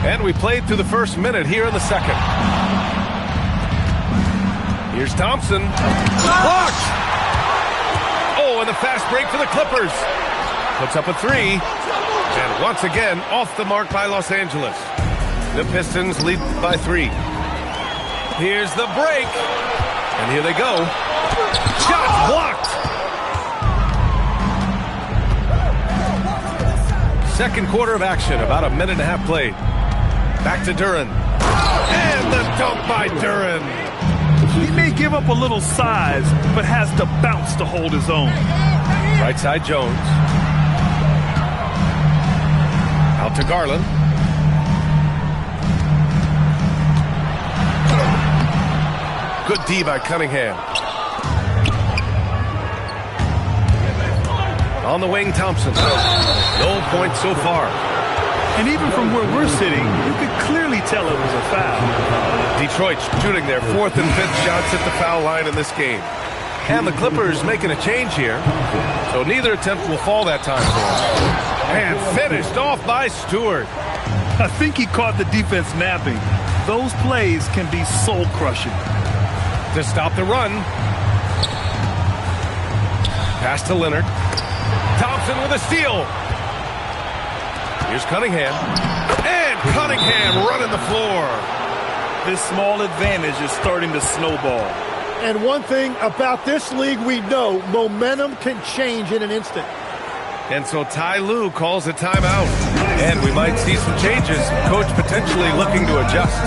And we played through the first minute here in the second. Here's Thompson. Blocked! Oh, and the fast break for the Clippers. Puts up a three. And once again, off the mark by Los Angeles. The Pistons lead by 3. Here's the break. And here they go. Shot blocked. Second quarter of action, about a minute and a half played. Back to Duren. And the dunk by Duren. He may give up a little size, but has the bounce to hold his own. Right side Jones. Out to Garland. Good D by Cunningham. On the wing, Thompson. No points so far. And even from where we're sitting, you could clearly tell it was a foul. Detroit shooting their 4th and 5th shots at the foul line in this game. And the Clippers making a change here. So neither attempt will fall that time for them. And finished off by Stewart. I think he caught the defense napping. Those plays can be soul-crushing. To stop the run. Pass to Leonard. Thompson with a steal. Here's Cunningham. And Cunningham running the floor. This small advantage is starting to snowball. And one thing about this league we know, momentum can change in an instant. And so Ty Lue calls a timeout. And we might see some changes. Coach potentially looking to adjust.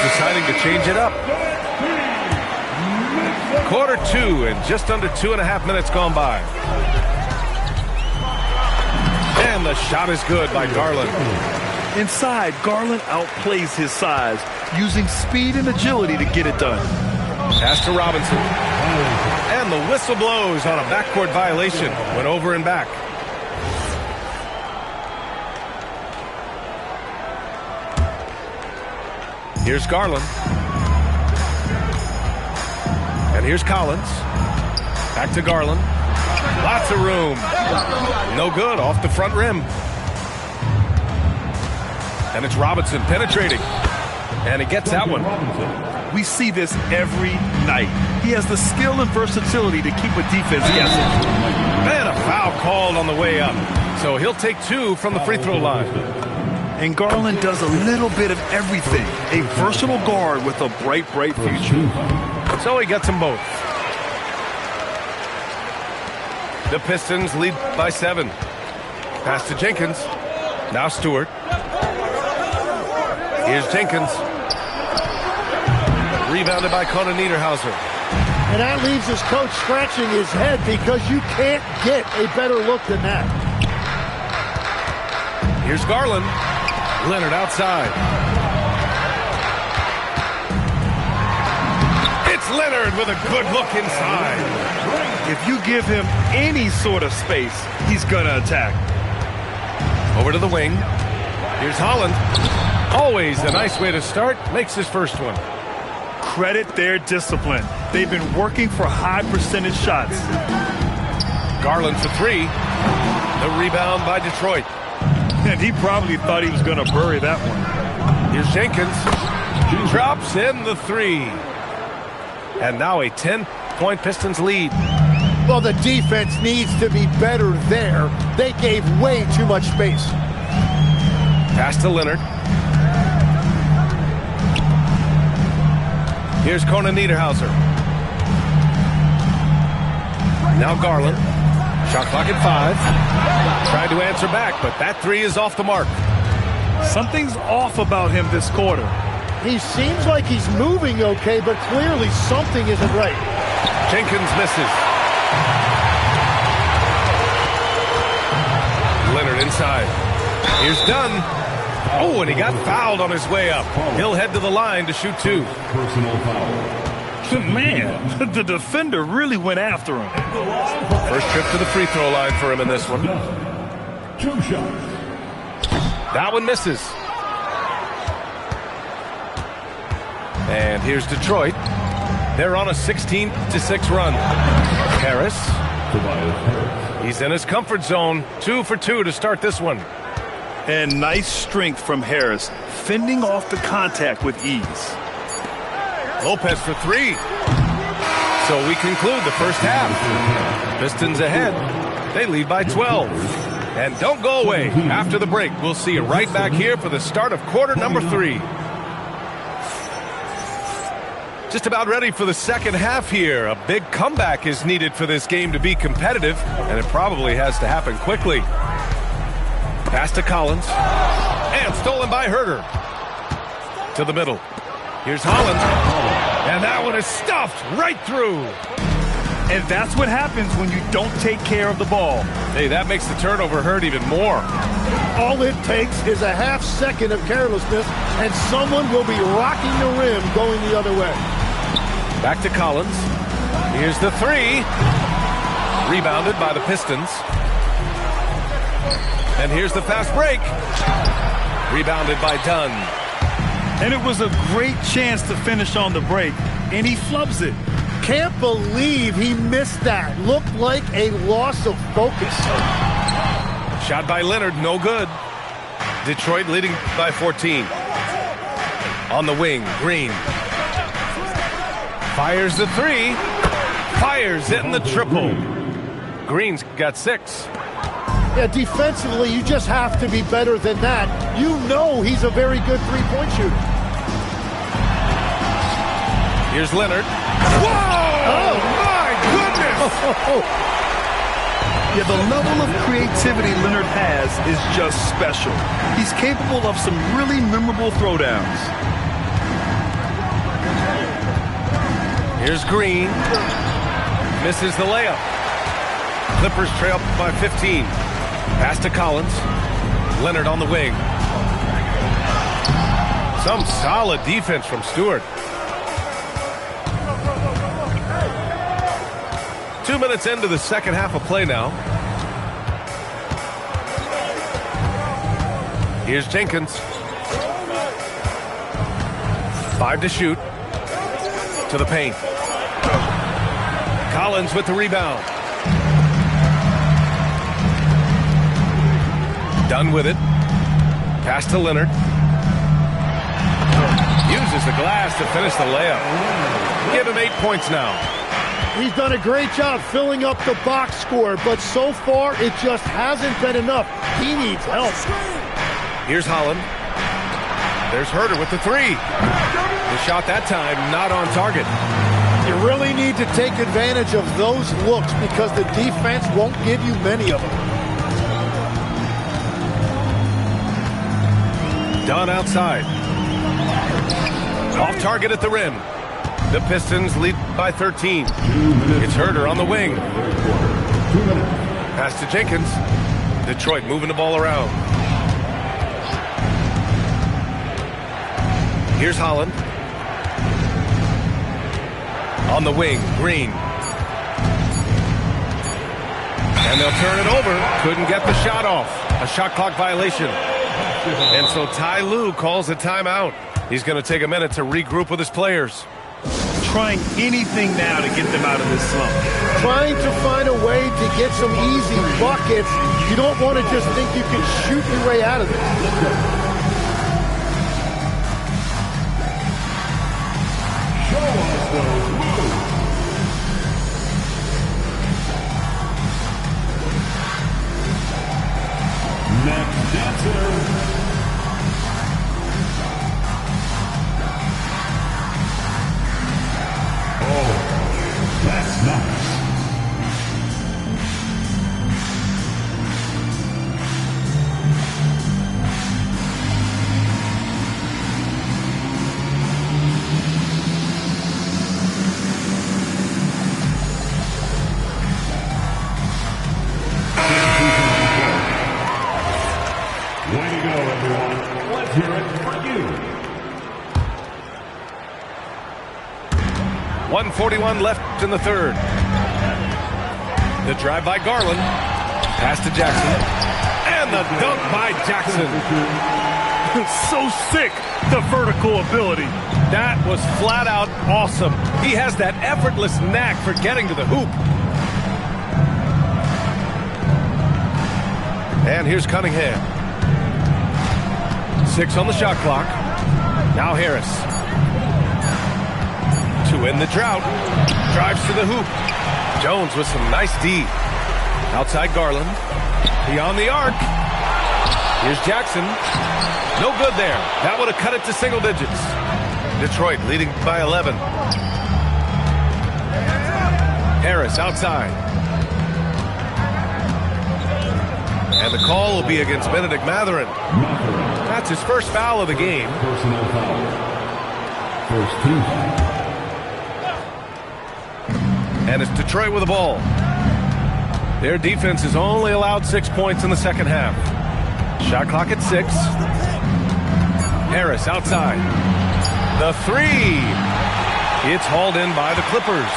Deciding to change it up. Quarter 2 and just under 2.5 minutes gone by. And the shot is good by Garland. Inside, Garland outplays his size, using speed and agility to get it done. Pass to Robinson. And the whistle blows on a backcourt violation. Went over and back. Here's Garland. And here's Collins. Back to Garland. Lots of room. No good, off the front rim. And it's Robinson penetrating. And he gets that one. We see this every night. He has the skill and versatility to keep a defense guessing. And a foul called on the way up. So he'll take 2 from the free throw line. And Garland does a little bit of everything. A versatile guard with a bright, bright future. So he gets them both. The Pistons lead by 7. Pass to Jenkins. Now Stewart. Here's Jenkins. Rebounded by Conan Niederhauser. And that leaves his coach scratching his head because you can't get a better look than that. Here's Garland. Leonard outside. It's Leonard with a good look inside. If you give him any sort of space, he's going to attack. Over to the wing. Here's Holland. Always a nice way to start. Makes his first one. Credit their discipline. They've been working for high percentage shots. Garland for 3. The rebound by Detroit. And he probably thought he was going to bury that one. Here's Jenkins. Drops in the 3. And now a 10-point Pistons lead. Well, the defense needs to be better there. They gave way too much space. Pass to Leonard. Here's Conan Niederhauser. Now Garland. Shot clock at 5. Tried to answer back, but that 3 is off the mark. Something's off about him this quarter. He seems like he's moving okay, but clearly something isn't right. Jenkins misses. Leonard inside. Here's Dunn. Oh, and he got fouled on his way up. He'll head to the line to shoot 2. Personal foul. Man, the defender really went after him. First trip to the free throw line for him in this one. 2 shots. That one misses. And here's Detroit. They're on a 16-6 run. Harris. He's in his comfort zone. 2 for 2 to start this one. And nice strength from Harris, fending off the contact with ease. Lopez for 3. So we conclude the first half. Pistons ahead. They lead by 12. And don't go away. After the break, we'll see you right back here for the start of quarter number 3. Just about ready for the second half here. A big comeback is needed for this game to be competitive, and it probably has to happen quickly. Pass to Collins. And stolen by Herter. To the middle. Here's Holland. And that one is stuffed right through. And that's what happens when you don't take care of the ball. Hey, that makes the turnover hurt even more. All it takes is a half second of carelessness, and someone will be rocking the rim going the other way. Back to Collins. Here's the 3. Rebounded by the Pistons. And here's the fast break. Rebounded by Dunn. And it was a great chance to finish on the break, and he flubs it. Can't believe he missed that. Looked like a loss of focus. Shot by Leonard, no good. Detroit leading by 14. On the wing, Green. Fires the 3. Fires it in the triple. Green's got 6. Yeah, defensively, you just have to be better than that. You know he's a very good three-point shooter. Here's Leonard. Whoa! Oh, my goodness! Yeah, the level of creativity Leonard has is just special. He's capable of some really memorable throwdowns. Here's Green. Misses the layup. Clippers trail by 15. Pass to Collins. Leonard on the wing. Some solid defense from Stewart. 2 minutes into the second half of play now. Here's Jenkins. 5 to shoot. To the paint. Collins with the rebound. Done with it. Pass to Leonard. Uses the glass to finish the layup. Give him 8 points now. He's done a great job filling up the box score, but so far it just hasn't been enough. He needs help. Here's Holland. There's Herter with the 3. The shot that time not on target. You really need to take advantage of those looks because the defense won't give you many of them. Dunn outside. Off target at the rim. The Pistons lead by 13. It's Herter on the wing. Pass to Jenkins. Detroit moving the ball around. Here's Holland. On the wing, Green. And they'll turn it over. Couldn't get the shot off. A shot clock violation. And so Ty Lue calls a timeout. He's going to take a minute to regroup with his players. Trying anything now to get them out of this slump. Trying to find a way to get some easy buckets. You don't want to just think you can shoot your way out of this. Next dancer. That's nice. 1:41 left in the third. The drive by Garland. Pass to Jackson. And the dunk by Jackson. So sick, the vertical ability. That was flat out awesome. He has that effortless knack for getting to the hoop. And here's Cunningham. 6 on the shot clock. Now Harris. To end the drought. Drives to the hoop. Jones with some nice D. Outside Garland. Beyond the arc. Here's Jackson. No good there. That would have cut it to single digits. Detroit leading by 11. Harris outside. And the call will be against Benedict Mathurin. That's his first foul of the game. Personal foul. First team foul. And it's Detroit with the ball. Their defense has only allowed 6 points in the second half. Shot clock at 6. Harris outside. The three. It's hauled in by the Clippers.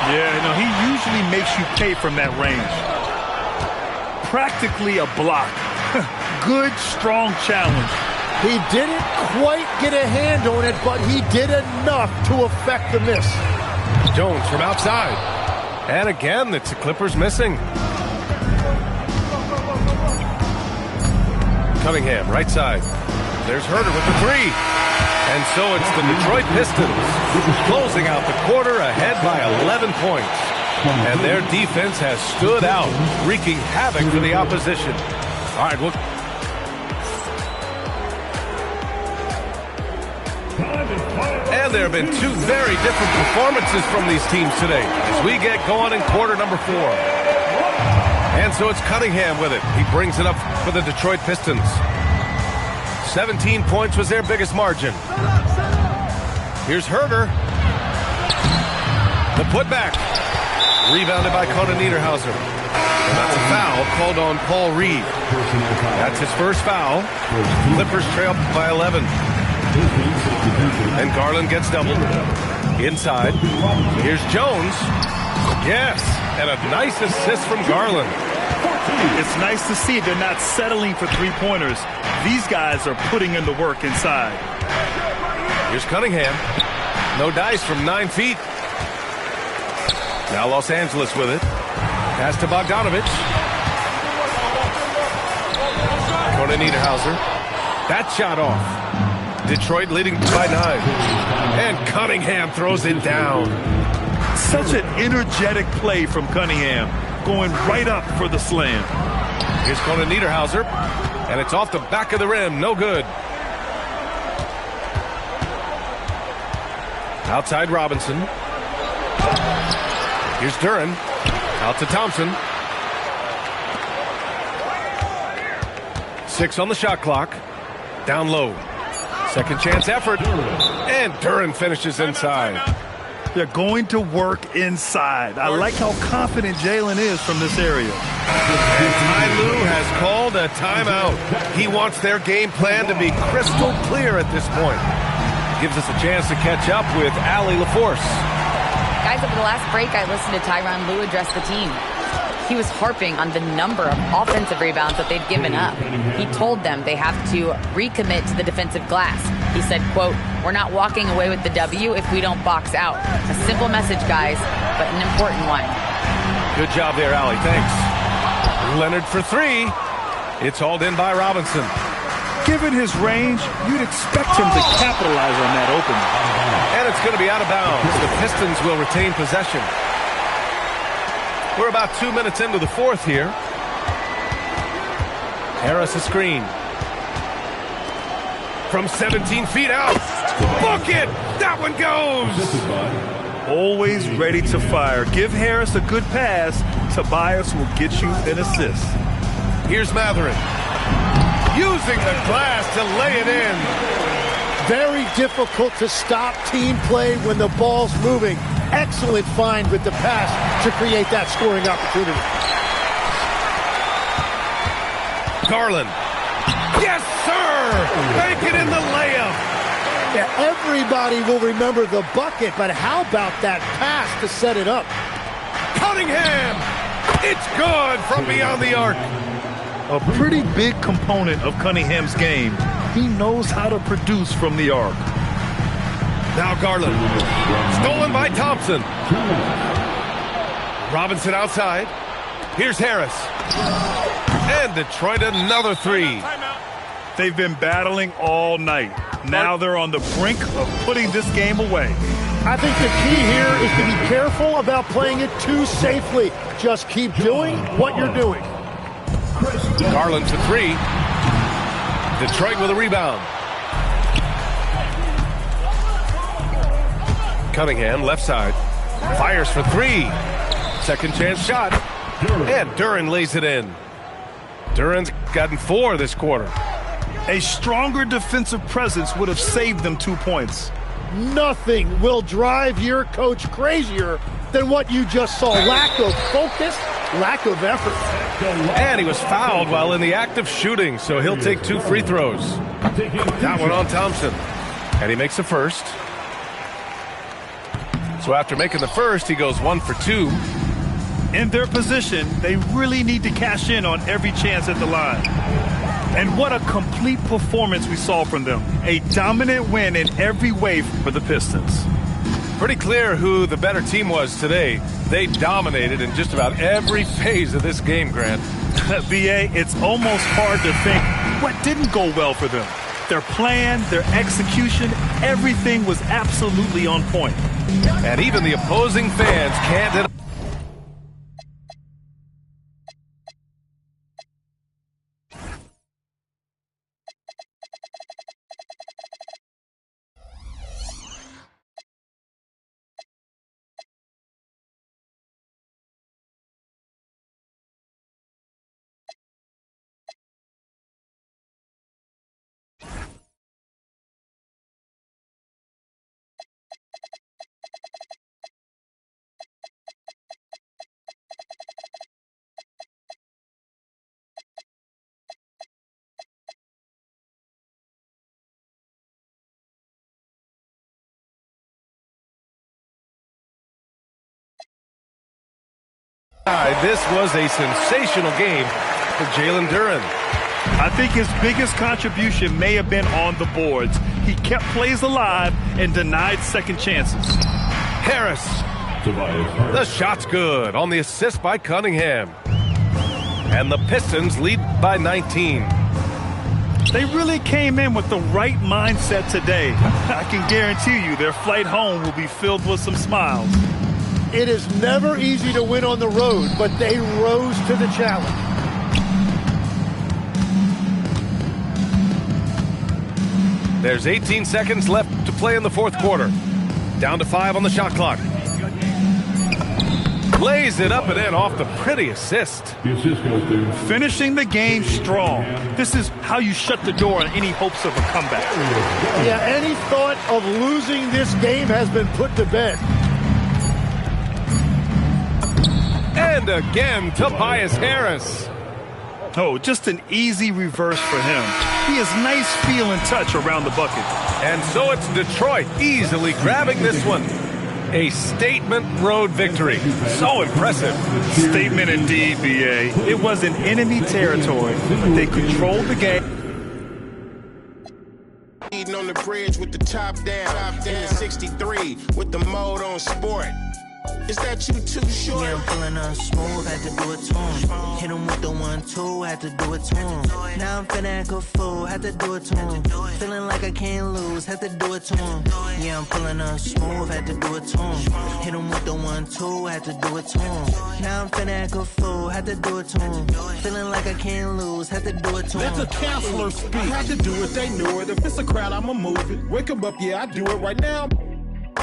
Yeah, he usually makes you pay from that range. Practically a block. Good, strong challenge. He didn't quite get a hand on it, but he did enough to affect the miss. Jones from outside. And again, it's the Clippers missing. Cunningham, right side. There's Herter with the three. And so it's the Detroit Pistons closing out the quarter ahead by 11 points. And their defense has stood out, wreaking havoc for the opposition. All right, look. And there have been two very different performances from these teams today as we get going in quarter number 4. And so it's Cunningham with it. He brings it up for the Detroit Pistons. 17 points was their biggest margin. Here's Herter. The putback. Rebounded by Conan Niederhauser. And that's a foul called on Paul Reed. That's his first foul. Clippers trail by 11. And Garland gets doubled. Inside. Here's Jones. Yes. And a nice assist from Garland. It's nice to see they're not settling for three-pointers. These guys are putting in the work inside. Here's Cunningham. No dice from 9 feet. Now Los Angeles with it. Pass to Bogdanovich. Conan Niederhauser. That shot off. Detroit leading by 9. And Cunningham throws it down. Such an energetic play from Cunningham, going right up for the slam. Here's Conan Niederhauser. And it's off the back of the rim. No good. Outside Robinson. Here's Duren. Out to Thompson. 6 on the shot clock. Down low. Second chance effort. And Duren finishes inside. They're going to work inside. I like how confident Jalen is from this area. And Ty Lue has called a timeout. He wants their game plan to be crystal clear at this point. Gives us a chance to catch up with Allie LaForce. Guys, over the last break, I listened to Tyronn Lue address the team. He was harping on the number of offensive rebounds that they've given up. He told them they have to recommit to the defensive glass. He said, quote, "We're not walking away with the W if we don't box out." A simple message, guys, but an important one. Good job there, Allie. Thanks. Leonard for 3. It's hauled in by Robinson. Given his range, you'd expect him to capitalize on that opening. And it's going to be out of bounds. The Pistons will retain possession. We're about 2 minutes into the fourth here. Harris a screen. From 17 feet out. Book it! That one goes! Always ready to fire. Give Harris a good pass. Tobias will get you an assist. Here's Mathurin. Using the glass to lay it in. Very difficult to stop team play when the ball's moving. Excellent find with the pass to create that scoring opportunity. Garland. Yes, sir! Make it in the layup. Yeah, everybody will remember the bucket, but how about that pass to set it up? Cunningham! It's good from beyond the arc. A pretty big component of Cunningham's game. He knows how to produce from the arc. Now Garland. Stolen by Thompson. Robinson outside. Here's Harris. And Detroit another three. They've been battling all night. Now they're on the brink of putting this game away. I think the key here is to be careful about playing it too safely. Just keep doing what you're doing. Garland for three. Detroit with a rebound. Cunningham, left side. Fires for three. Second chance shot. And Duren lays it in. Duren's gotten 4 this quarter. A stronger defensive presence would have saved them 2 points. Nothing will drive your coach crazier than what you just saw. Lack of focus, lack of effort. And he was fouled while in the act of shooting, so he'll take 2 free throws. That one on Thompson. And he makes the first. So after making the first, he goes 1 for 2. In their position, they really need to cash in on every chance at the line. And what a complete performance we saw from them. A dominant win in every way for the Pistons. Pretty clear who the better team was today. They dominated in just about every phase of this game, Grant. B.A., it's almost hard to think what didn't go well for them. Their plan, their execution, everything was absolutely on point. And even the opposing fans can't deny. This was a sensational game for Jalen Duren. I think his biggest contribution may have been on the boards. He kept plays alive and denied second chances. Harris. The shot's good on the assist by Cunningham. And the Pistons lead by 19. They really came in with the right mindset today. I can guarantee you their flight home will be filled with some smiles. It is never easy to win on the road, but they rose to the challenge. There's 18 seconds left to play in the fourth quarter. Down to 5 on the shot clock. Lays it up and in off the pretty assist. Finishing the game strong. This is how you shut the door on any hopes of a comeback. Yeah, any thought of losing this game has been put to bed. And again, Tobias Harris. Oh, just an easy reverse for him. He has nice feel and touch around the bucket. And so it's Detroit easily grabbing this one. A statement road victory. So impressive. Statement indeed, B.A. It was in enemy territory, but they controlled the game. On the bridge with the top down, in the 63 with the mode on sport. Is that you too short? Yeah, I'm feeling smooth, had to do it to him. Hit him with the 1-2, had to do it to him. Now I'm feeling like a fool, had to do it to him. Feeling like I can't lose, had to do it to him. Yeah, I'm feeling smooth, had to do it to him. Hit him with the 1-2, had to do it to him. Now I'm feeling like a fool, had to do it to him. Feeling like I can't lose, had to do it to him. Let the counselor speak. I had to do it, they knew it. If it's a crowd, I'ma move it. Wake them up, yeah, I do it right now.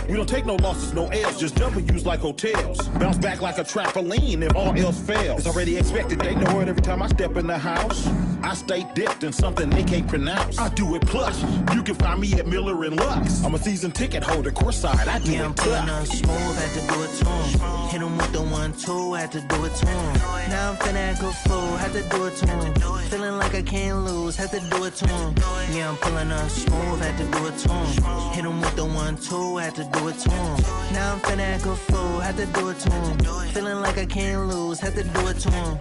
We don't take no losses, no L's, just W's like hotels. Bounce back like a trampoline if all else fails. It's already expected, they know it every time I step in the house. I stay dipped in something they can't pronounce. I do it plush. You can find me at Miller and Lux. I'm a season ticket holder, courtside. I do I'm it pulling tough. up smooth, had to do it to him. Hit him with the 1-2, had to do it to him. Now I'm finna act a fool, had to do it to him. Feeling like I can't lose, had to do it to him. Yeah, I'm pulling up smooth, had to do it to him. Hit him with the 1-2, had to do it to him. Now I'm finna act a fool, had to do it to him. Feeling like I can't lose, had to do it to him.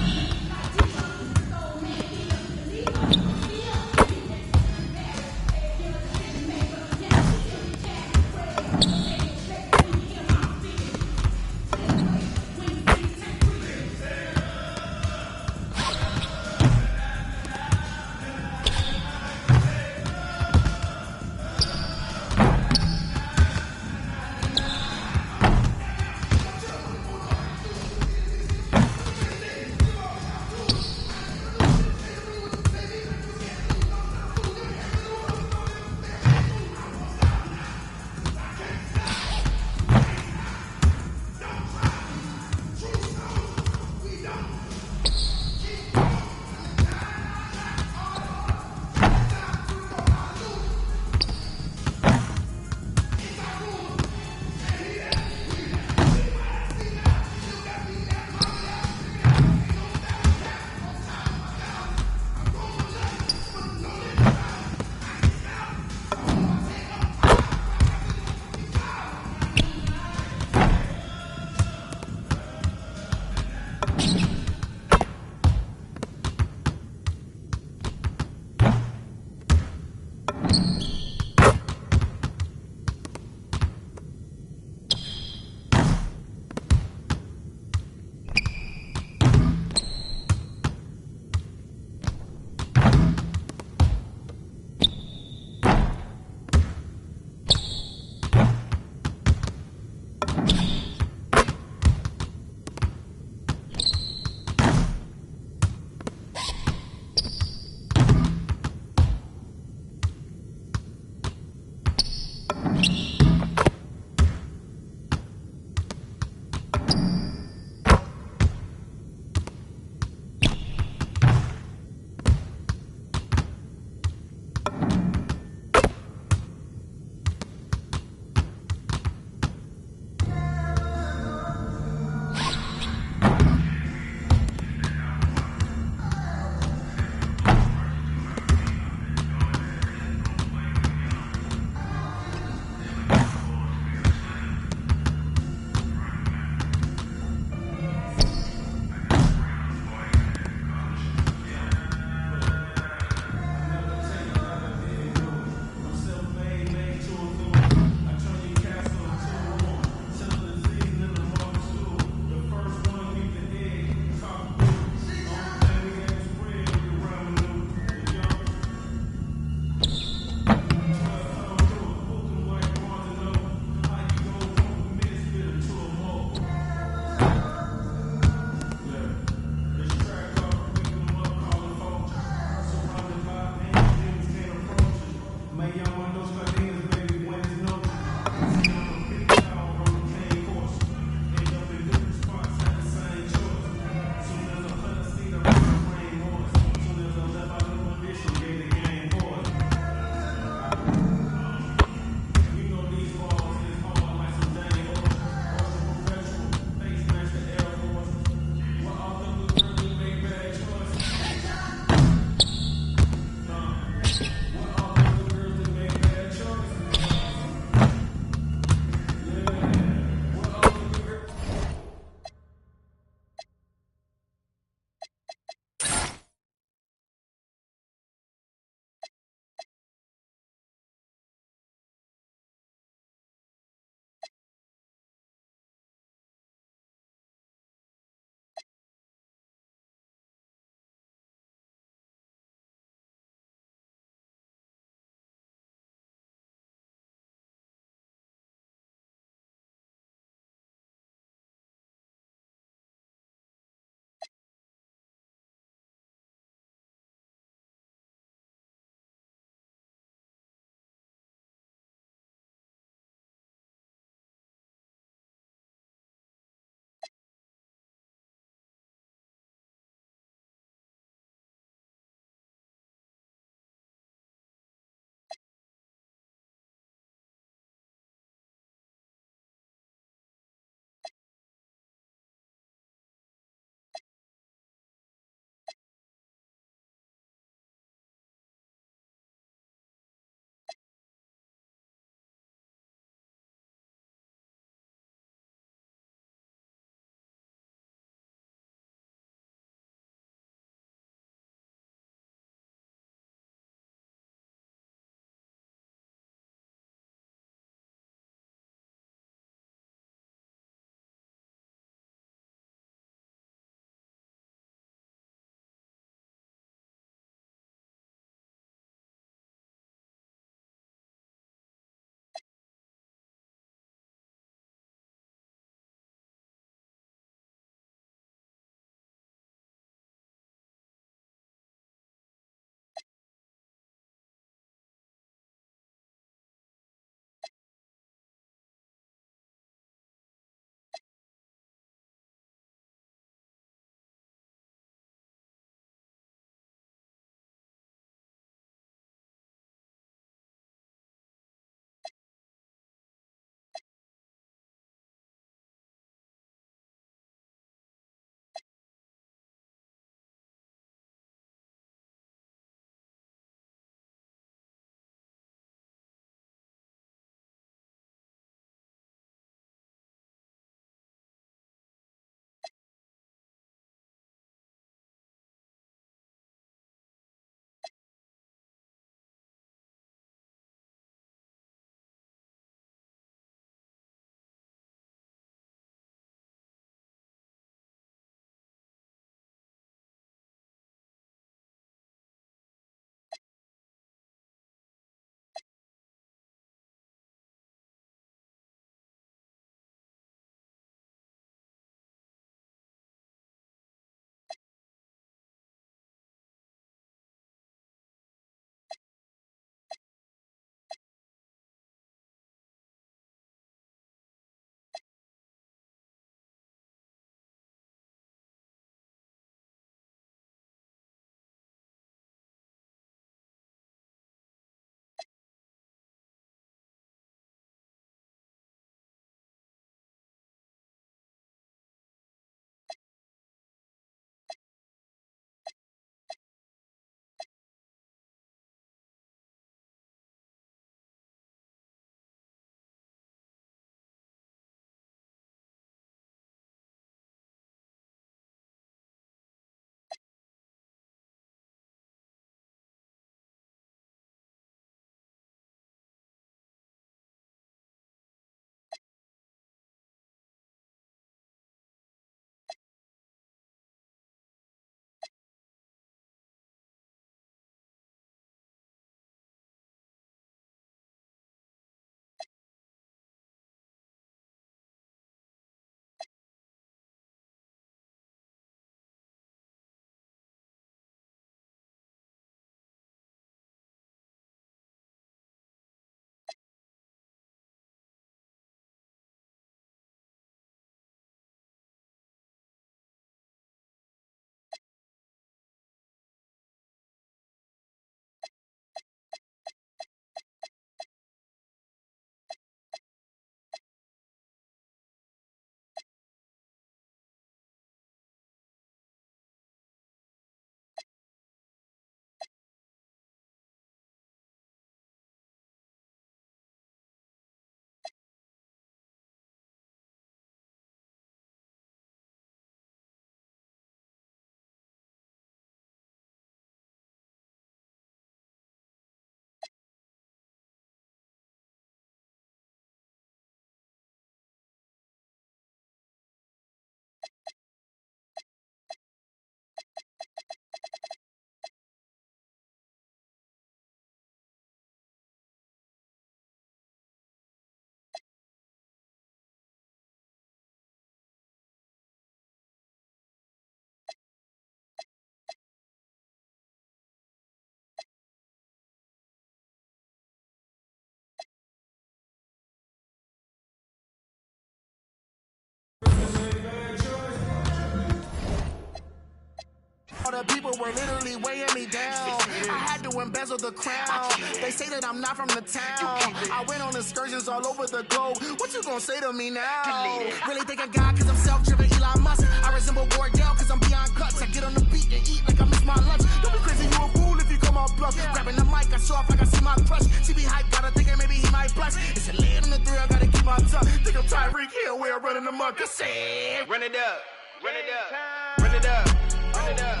the people were literally weighing me down. I had to embezzle the crown. They say that I'm not from the town. I went on excursions all over the globe. What you gonna say to me now? Really think of God cause I'm self-driven Elon Musk. I resemble Wardell cause I'm beyond guts. I get on the beat and eat like I miss my lunch. Don't be crazy, you a fool if you come out bluff. Grabbing the mic, I show off like I see my crush. She be hyped, gotta think maybe he might blush. It's a lay on the three, I gotta keep my tongue. Think I'm Tyreek Hill, we're running amok. I said, run it up, run it up, run it up, run it up,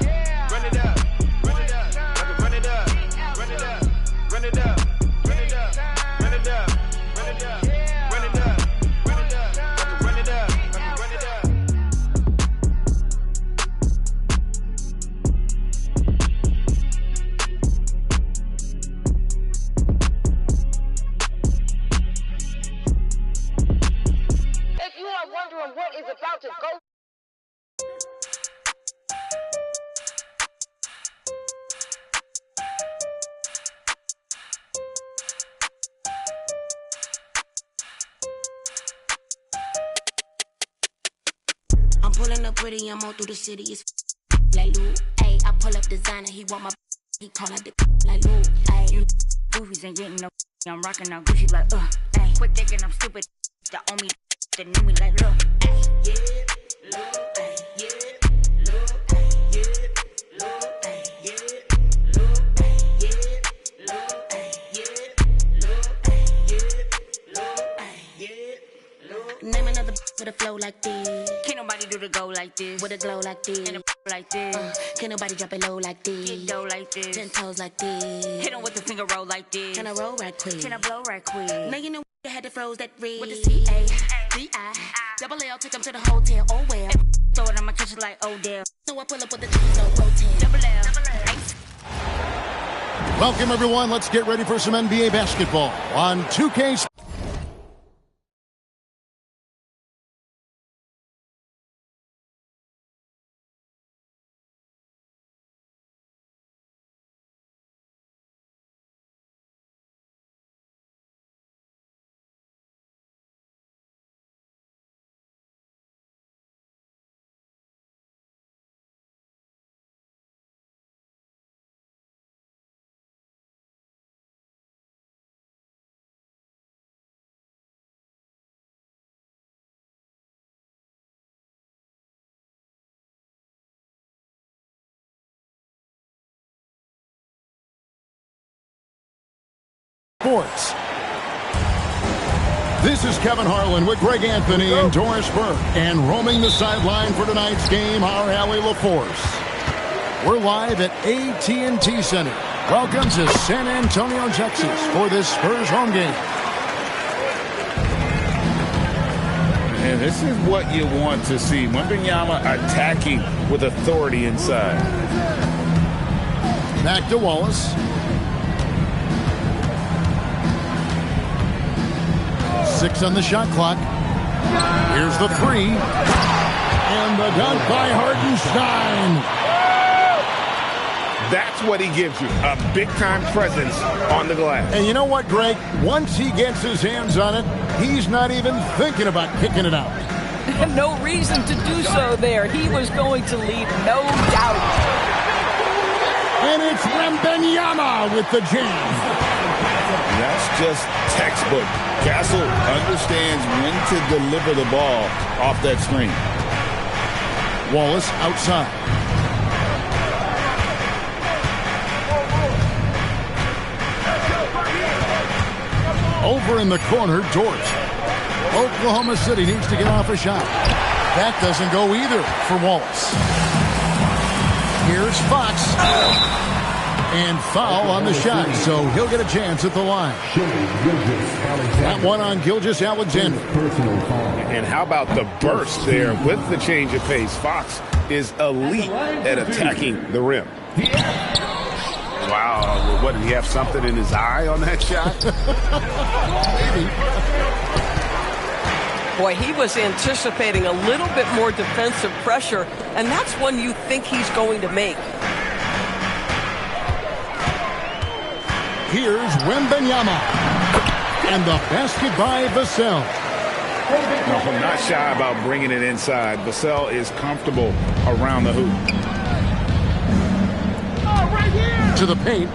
run it up, run it up, run it up, run it up, run it up, run it up, run it up, run it up, run it up, run it up, run it up, run it up. If you are wondering what is about to go. I'm pulling up pretty, I'm all through the city. It's like Lou, ayy. I pull up designer, he want my. He call out the like Lou, ayy. Goofies ain't getting no. I'm rocking now Gucci like ayy. Quit thinking I'm stupid. The on me, that knew me like look, ayy. Yeah, Lou, ayy. Yeah, Lou, ayy. Yeah, Lou, ayy. Yeah, Lou, ayy. Yeah, Lou, ayy. Yeah, Lou, ayy. Yeah, Lou, ayy. Yeah, Lou. Name another with a flow like this. Can't nobody do the go like this. With a glow like this. And a like this. Can't nobody drop it low like this. Get dough like this. 10 toes like this. Hit 'em with the finger roll like this. Can I roll right quick? Can I blow right quick? Now you know you had to froze that red. With the C-A-D-I. Double L, take them to the hotel. Oh well. Throw it on my kitchen like Odell. So I pull up with the no hotel. Double L. Welcome, everyone. Let's get ready for some NBA basketball on 2K. Sports. This is Kevin Harlan with Greg Anthony and Doris Burke. And roaming the sideline for tonight's game, our Allie LaForce. We're live at AT&T Center. Welcome to San Antonio, Texas for this Spurs home game. And this is what you want to see. Wembanyama attacking with authority inside. Back to Wallace. 6 on the shot clock. Here's the 3. And the dunk by Hartenstein. That's what he gives you, a big-time presence on the glass. And you know what, Greg? Once he gets his hands on it, he's not even thinking about kicking it out. No reason to do so there. He was going to leave, no doubt. And it's Wembanyama with the jam. That's just textbook. Castle understands when to deliver the ball off that screen. Wallace outside. Over in the corner, Dort. Oklahoma City needs to get off a shot. That doesn't go either for Wallace. Here's Fox. And foul on the shot, so he'll get a chance at the line. That one on Gilgeous-Alexander. And how about the burst there with the change of pace? Fox is elite at attacking the rim. Wow, what, did he have something in his eye on that shot? Boy, he was anticipating a little bit more defensive pressure, and that's one you think he's going to make. Here's Wembanyama. And the basket by Vassell. No, not shy about bringing it inside. Vassell is comfortable around the hoop. To the paint.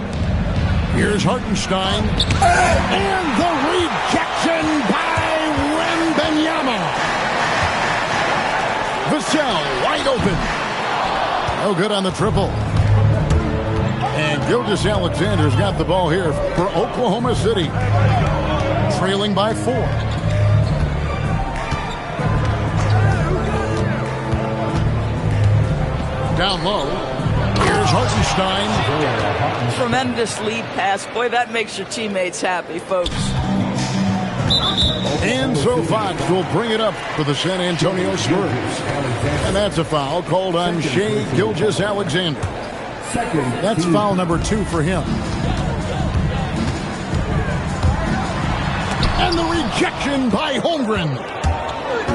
Here's Hartenstein. And the rejection by Wembanyama. Vassell wide open. No good on the triple. And Gilgeous-Alexander's got the ball here for Oklahoma City. Trailing by 4. Down low. Here's Hartenstein. Tremendous lead pass. Boy, that makes your teammates happy, folks. And so Fox will bring it up for the San Antonio Spurs. And that's a foul called on Shai Gilgeous-Alexander. That's foul number 2 for him. And the rejection by Holmgren.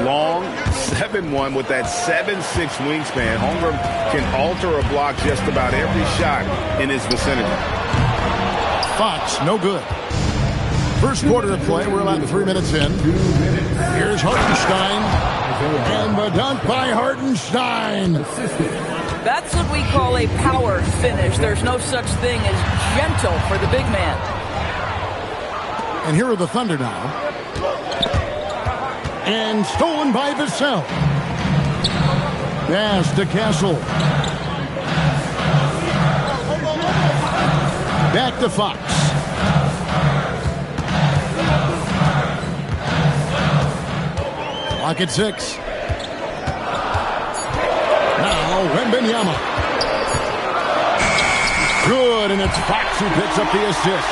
Long 7-1 with that 7'6" wingspan. Holmgren can alter or block just about every shot in his vicinity. Fox, no good. First quarter of play, we're about 3 minutes in. Here's Hartenstein. And the dunk by Hartenstein. That's what we call a power finish. There's no such thing as gentle for the big man. And here are the Thunder now. And stolen by Vassell. Pass to Castle. Back to Fox. Clock at 6. Now Wembanyama. Good, and it's Fox who picks up the assist.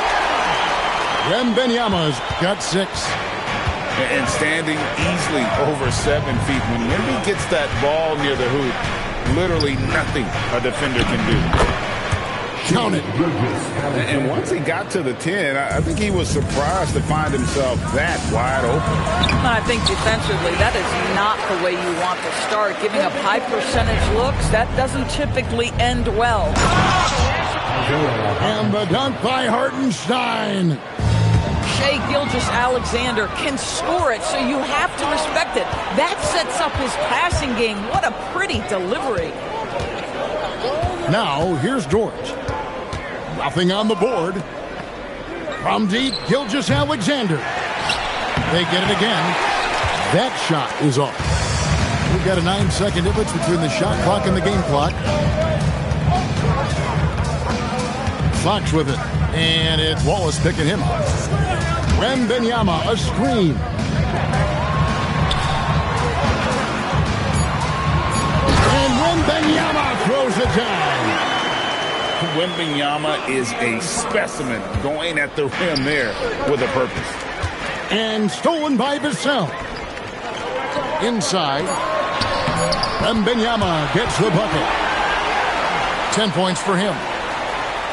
Wembanyama's got 6. And standing easily over 7 feet. When Wemby gets that ball near the hoop, literally nothing a defender can do. Count it. And once he got to the 10, I think he was surprised to find himself that wide open. I think defensively, that is not the way you want to start. Giving up high percentage looks, that doesn't typically end well. And the dunk by Hartenstein. Shai Gilgeous-Alexander can score it, so you have to respect it. That sets up his passing game. What a pretty delivery. Now, here's George. Nothing on the board. From deep, Gilgeous-Alexander. They get it again. That shot is off. We've got a 9-second difference between the shot clock and the game clock. Fox with it. And it's Wallace picking him up. Wembanyama, a screen. And Wembanyama throws it down. Wembanyama is a specimen going at the rim there with a purpose. And stolen by Vassell. Inside. Wembanyama gets the bucket. 10 points for him.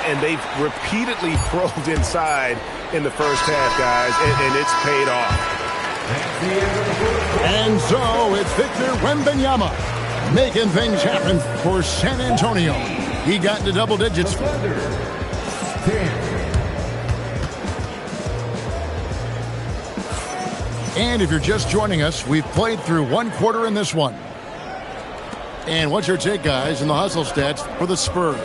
And they've repeatedly probed inside in the first half, guys, and it's paid off. And so it's Victor Wembanyama making things happen for San Antonio. He got into double digits. And if you're just joining us, we've played through 1 quarter in this one. And what's your take, guys, in the hustle stats for the Spurs?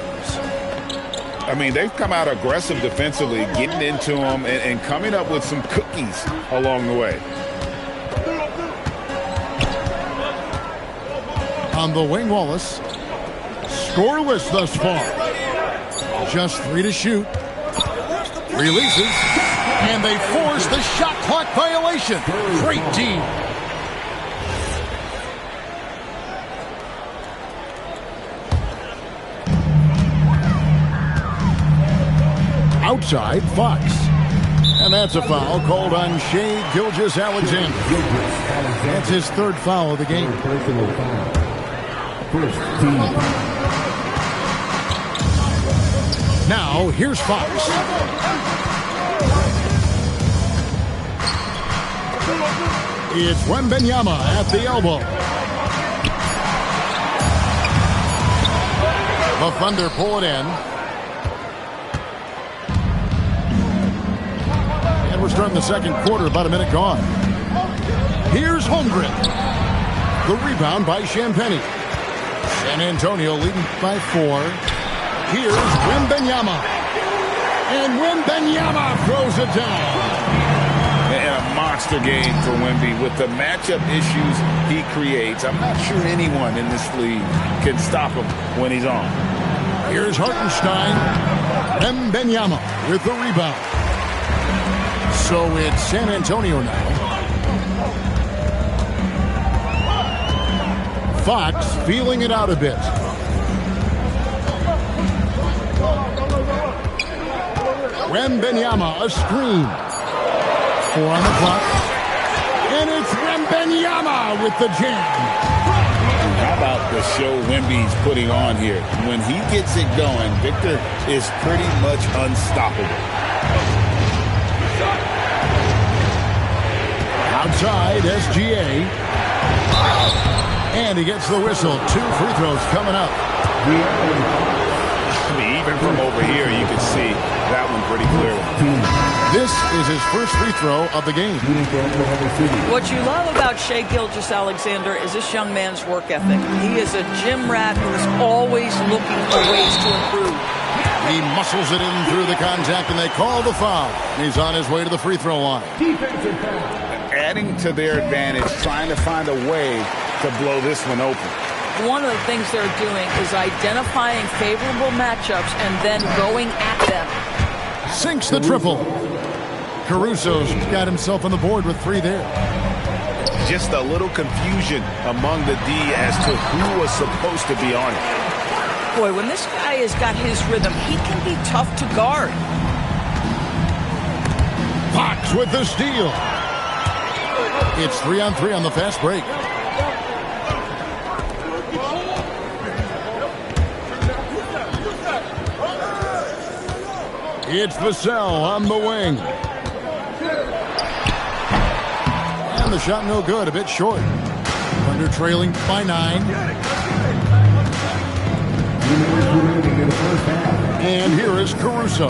I mean, they've come out aggressive defensively, getting into them and coming up with some cookies along the way. On the wing, Wallace. Scoreless thus far. Just 3 to shoot. Releases. And they force the shot clock violation. Great team. Outside, Fox. And that's a foul called on Shai Gilgeous-Alexander. That's his 3rd foul of the game. Now, here's Fox. It's Wembanyama at the elbow. The Thunder pull it in. And we're starting the second quarter, about a minute gone. Here's Holmgren. The rebound by Champagnie. San Antonio leading by 4. Here's Wembanyama. And Wembanyama throws it down. And a monster game for Wemby with the matchup issues he creates. I'm not sure anyone in this league can stop him when he's on. Here's Hartenstein. Wembanyama with the rebound. So it's San Antonio now. Fox feeling it out a bit. Wembanyama, a screen. 4 on the clock. And it's Wembanyama with the jam. How about the show Wemby's putting on here? When he gets it going, Victor is pretty much unstoppable. Outside, SGA. And he gets the whistle. 2 free throws coming up. I mean, even from over here, you can see that one pretty clearly. This is his first free throw of the game. What you love about Shai Gilgeous-Alexander is this young man's work ethic. He is a gym rat who is always looking for ways to improve. He muscles it in through the contact, and they call the foul. He's on his way to the free throw line. Adding to their advantage, trying to find a way to blow this one open. One of the things they're doing is identifying favorable matchups and then going at them. Sinks the triple. Caruso's got himself on the board with 3 there. Just a little confusion among the D as to who was supposed to be on it. Boy, when this guy has got his rhythm, he can be tough to guard. Fox with the steal. It's 3-on-3 on the fast break. It's Vassell on the wing. And the shot no good, a bit short. Thunder trailing by 9. And here is Caruso.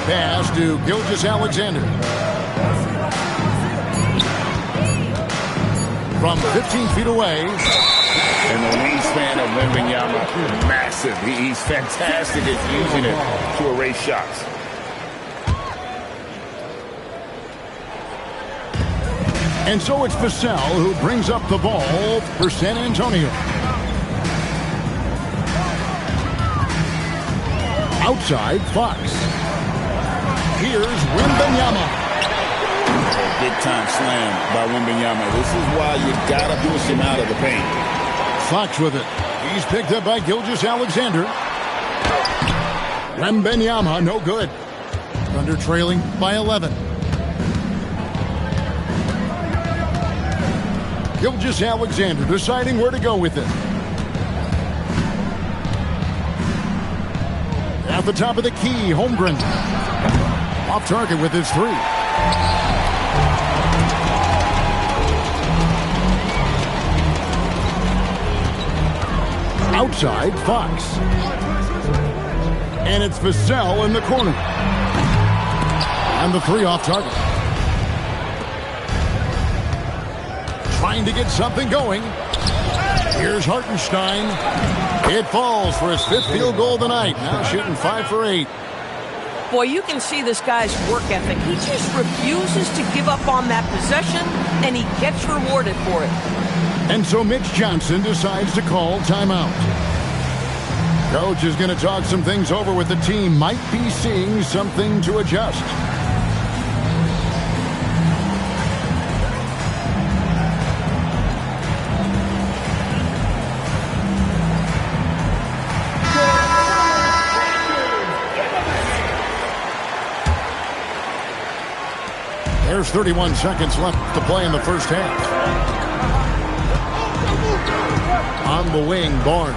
Pass to Gilgeous-Alexander. From 15 feet away. And the wingspan of Wembanyama, massive. He's fantastic at using it to erase shots. And so it's Vassell who brings up the ball for San Antonio. Outside, Fox. Here's Wembanyama. Big-time slam by Wembanyama. This is why you got to push him out of the paint. Fox with it. He's picked up by Gilgeous-Alexander. Wembanyama, no good. Thunder trailing by 11. Gilgeous-Alexander deciding where to go with it. At the top of the key, Holmgren. Off target with his 3. Outside, Fox. And it's Vassell in the corner. And the 3 off target. Trying to get something going. Here's Hartenstein. It falls for his 5th field goal tonight. Now shooting 5 for 8. Boy, you can see this guy's work ethic. He just refuses to give up on that possession, and he gets rewarded for it. And so Mitch Johnson decides to call timeout. Coach is going to talk some things over with the team. Might be seeing something to adjust. There's 31 seconds left to play in the first half. On the wing, Barnes.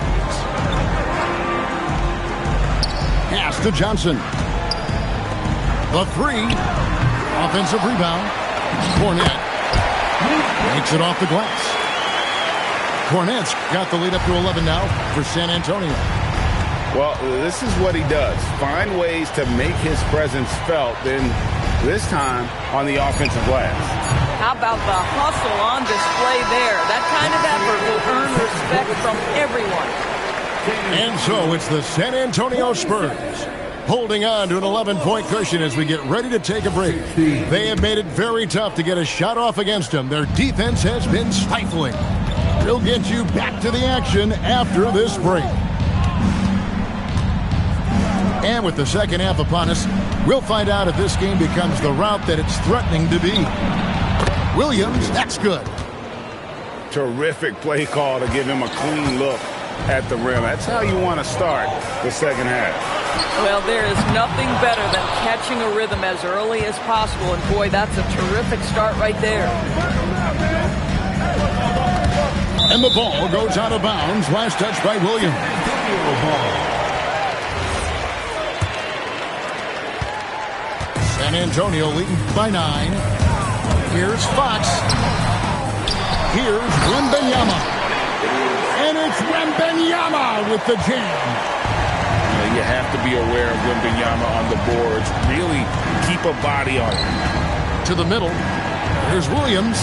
Pass to Johnson. The 3. Offensive rebound. Cornette makes it off the glass. Cornette's got the lead up to 11 now for San Antonio. Well, this is what he does. Find ways to make his presence felt, then this time on the offensive glass. How about the hustle on display there? That kind of effort will earn respect from everyone. And so it's the San Antonio Spurs holding on to an 11-point cushion as we get ready to take a break. They have made it very tough to get a shot off against them. Their defense has been stifling. We'll get you back to the action after this break. And with the second half upon us, we'll find out if this game becomes the route that it's threatening to be. Williams, that's good. Terrific play call to give him a clean look at the rim. That's how you want to start the second half. Well, there is nothing better than catching a rhythm as early as possible. And boy, that's a terrific start right there. And the ball goes out of bounds. Last touch by Williams. San Antonio leading by 9. Here's Fox. Here's Wembanyama. And it's Wembanyama with the jam. You have to be aware of Wembanyama on the boards. Really keep a body on him. To the middle. Here's Williams.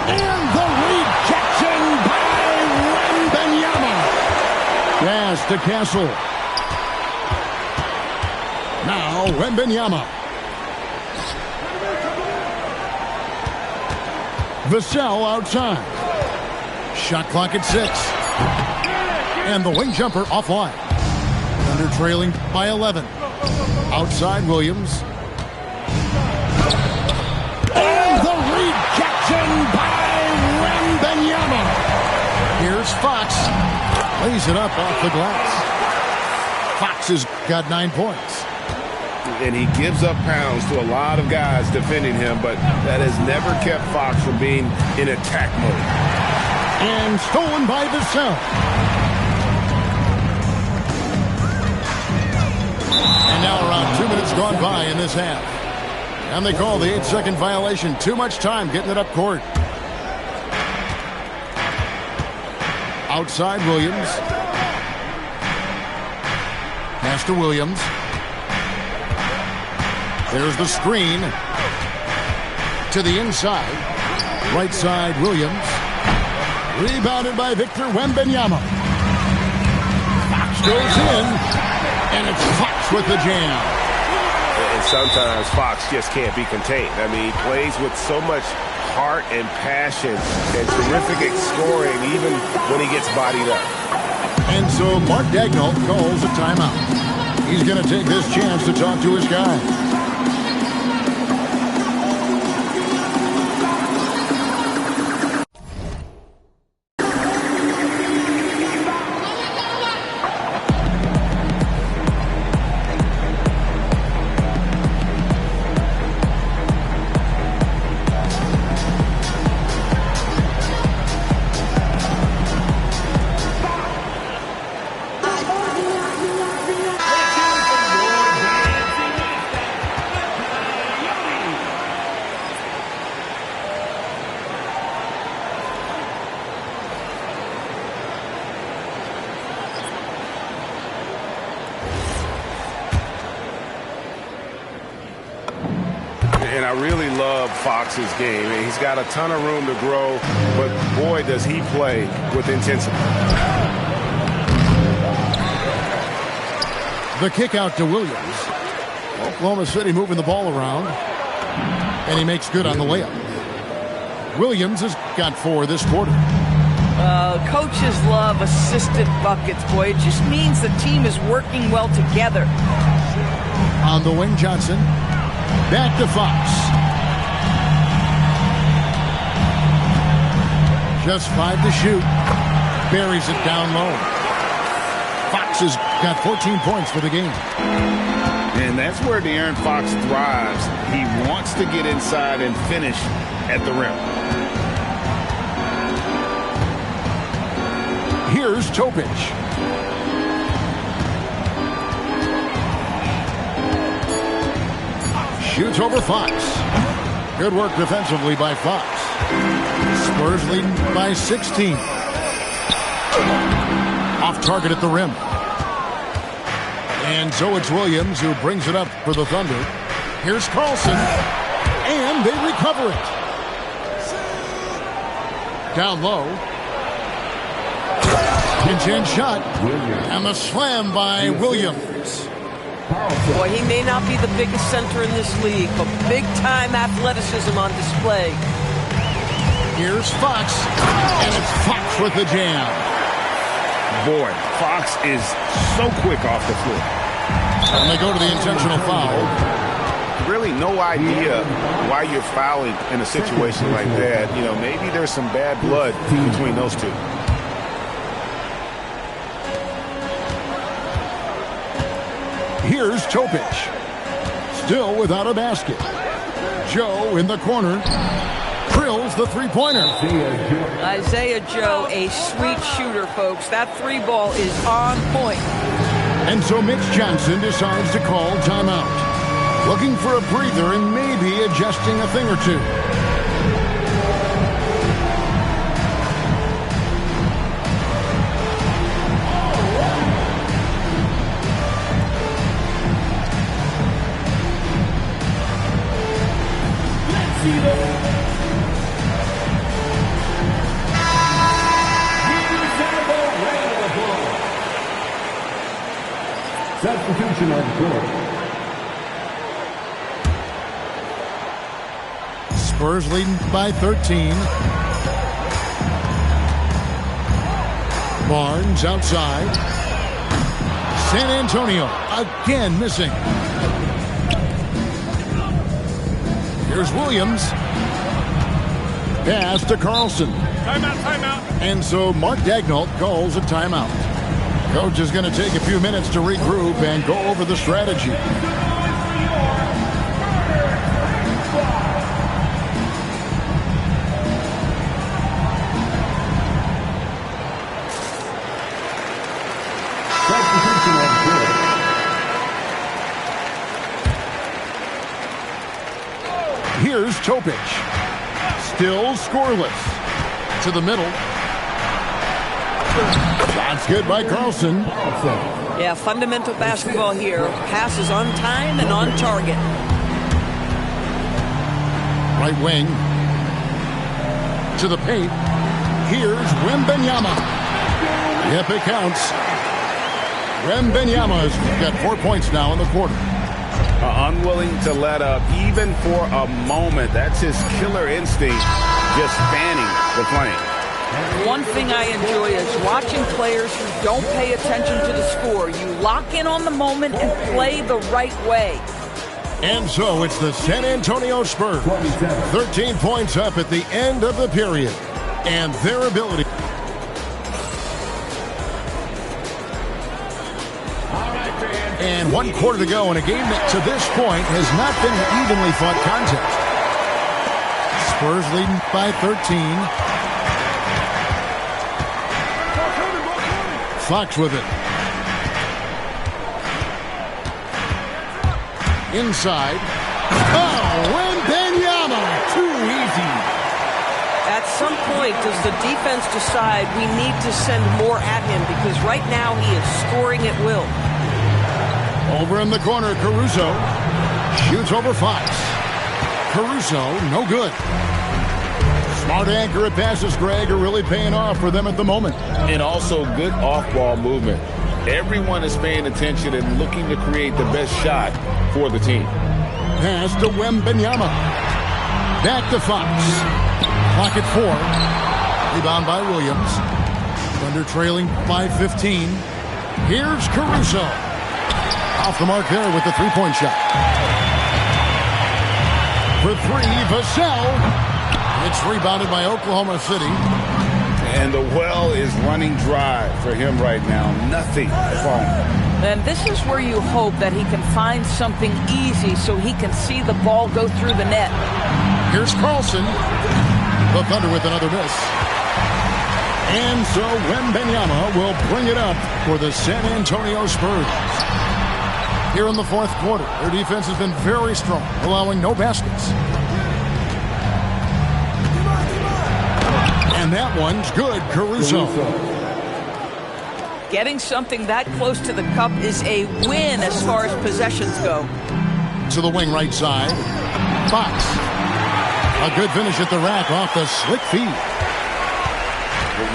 And the rejection by Wembanyama. Pass to Castle. Now Wembanyama. Vassell outside. Shot clock at 6. And the wing jumper offline. Thunder trailing by 11. Outside Williams. And the rejection by Wembanyama. Here's Fox. Lays it up off the glass. Fox has got 9 points. And he gives up pounds to a lot of guys defending him, but that has never kept Fox from being in attack mode. And stolen by Vassell. And now around 2 minutes gone by in this half. And they call the 8-second violation. Too much time getting it up court. Outside Williams. Pass to Williams. There's the screen. To the inside. Right side Williams. Rebounded by Victor Wembanyama. Fox goes in. And it's Fox with the jam. And sometimes Fox just can't be contained. I mean, he plays with so much heart and passion and terrific scoring even when he gets bodied up. And so Mark Daigneault calls a timeout. He's going to take this chance to talk to his guys. And I really love Fox's game. He's got a ton of room to grow, but boy, does he play with intensity. The kick out to Williams. Oklahoma City moving the ball around. And he makes good on the layup. Williams has got 4 this quarter. Coaches love assisted buckets, boy. It just means the team is working well together. On the wing, Johnson. Back to Fox. Just 5 to shoot. Buries it down low. Fox has got 14 points for the game. And that's where De'Aaron Fox thrives. He wants to get inside and finish at the rim. Here's Topic. Shoots over Fox. Good work defensively by Fox. Spurs leading by 16. Off target at the rim. And so it's Williams who brings it up for the Thunder. Here's Carlson. And and they recover it. Down low. Pinch-in shot. And the slam by Williams. Boy, he may not be the biggest center in this league, but big-time athleticism on display. Here's Fox, and it's Fox with the jam. Boy, Fox is so quick off the floor. And they go to the intentional foul. Really no idea why you're fouling in a situation like that. You know, maybe there's some bad blood between those two. Here's Topic. Still without a basket. Joe in the corner. Drills the three-pointer. Isaiah Joe, a sweet shooter, folks. That three ball is on point. And so Mitch Johnson decides to call timeout. Looking for a breather and maybe adjusting a thing or two. Let's see the substitution on the court. Spurs leading by 13. Barnes outside. San Antonio again missing. Here's Williams. Pass to Carlson. Timeout, timeout. And so Mark Daigneault calls a timeout. Coach is going to take a few minutes to regroup and go over the strategy. Here's Topic. Still scoreless. To the middle. That's good by Carlson. Yeah, fundamental basketball here. Passes on time and on target. Right wing. To the paint. Here's Wembanyama. Yep, it counts. Wembanyama has got 4 points now in the quarter. Unwilling to let up even for a moment. That's his killer instinct, just fanning the flame. One thing I enjoy is watching players who don't pay attention to the score. You lock in on the moment and play the right way. And so it's the San Antonio Spurs. 13 points up at the end of the period. And their ability. And 1 quarter to go in a game that to this point has not been an evenly fought contest. Spurs leading by 13. Fox with it. Inside. Oh, Wembanyama. Too easy. At some point, does the defense decide we need to send more at him? Because right now he is scoring at will. Over in the corner, Caruso. Shoots over Fox. Caruso, no good. Smart accurate passes, Greg, are really paying off for them at the moment. And also good off-ball movement. Everyone is paying attention and looking to create the best shot for the team. Pass to Wembanyama. Back to Fox. Clock at 4. Rebound by Williams. Thunder trailing by 15. Here's Caruso. Off the mark there with the three-point shot. For 3, Vassell. It's rebounded by Oklahoma City. And the well is running dry for him right now. Nothing falling. And this is where you hope that he can find something easy so he can see the ball go through the net. Here's Carlson. The Thunder with another miss. And so Wembanyama will bring it up for the San Antonio Spurs. Here in the 4th quarter, their defense has been very strong, allowing no baskets. And that one's good, Caruso. Getting something that close to the cup is a win as far as possessions go. To the wing right side. Fox. A good finish at the rack off the slick feed.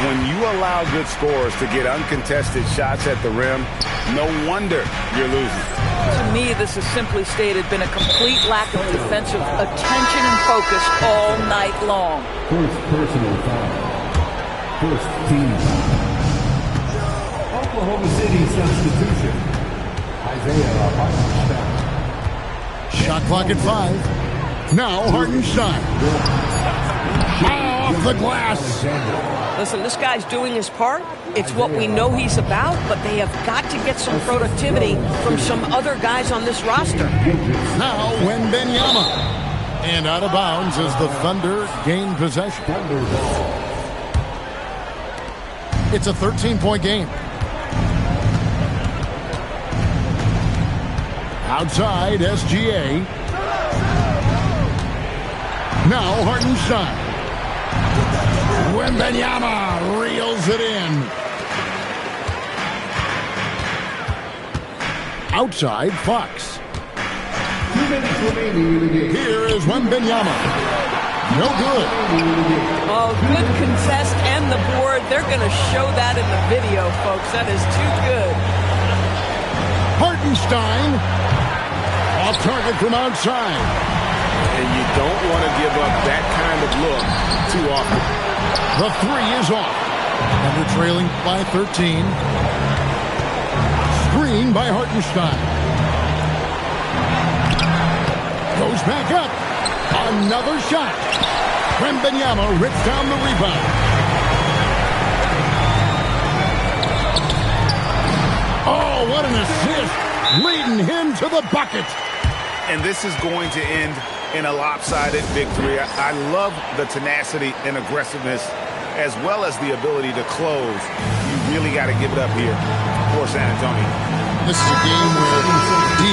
When you allow good scorers to get uncontested shots at the rim, no wonder you're losing. To me, this has simply stated been a complete lack of defensive attention and focus all night long. First personal foul. First team foul. Oklahoma City substitution. Isaiah Hartenstein. Shot clock at 5. Now Hartenstein. Off the glass. Listen, this guy's doing his part. It's what we know he's about, but they have got to get some productivity from some other guys on this roster. Now Wembanyama. And out of bounds as the Thunder gain possession. It's a 13-point game. Outside, SGA. Now Hartenstein. Wembanyama reels it in. Outside, Fox. 2 minutes remaining in the game. Here is Wembanyama. No good. Oh, good contest and the board. They're going to show that in the video, folks. That is too good. Hartenstein. Off target from outside. And you don't want to give up that kind of look too often. The 3 is off. And they're trailing by 13. Screen by Hartenstein. Goes back up. Another shot. Wembanyama rips down the rebound. Oh, what an assist. Leading him to the bucket. And this is going to end in a lopsided victory. I love the tenacity and aggressiveness as well as the ability to close. You really got to give it up here for San Antonio. This is a game where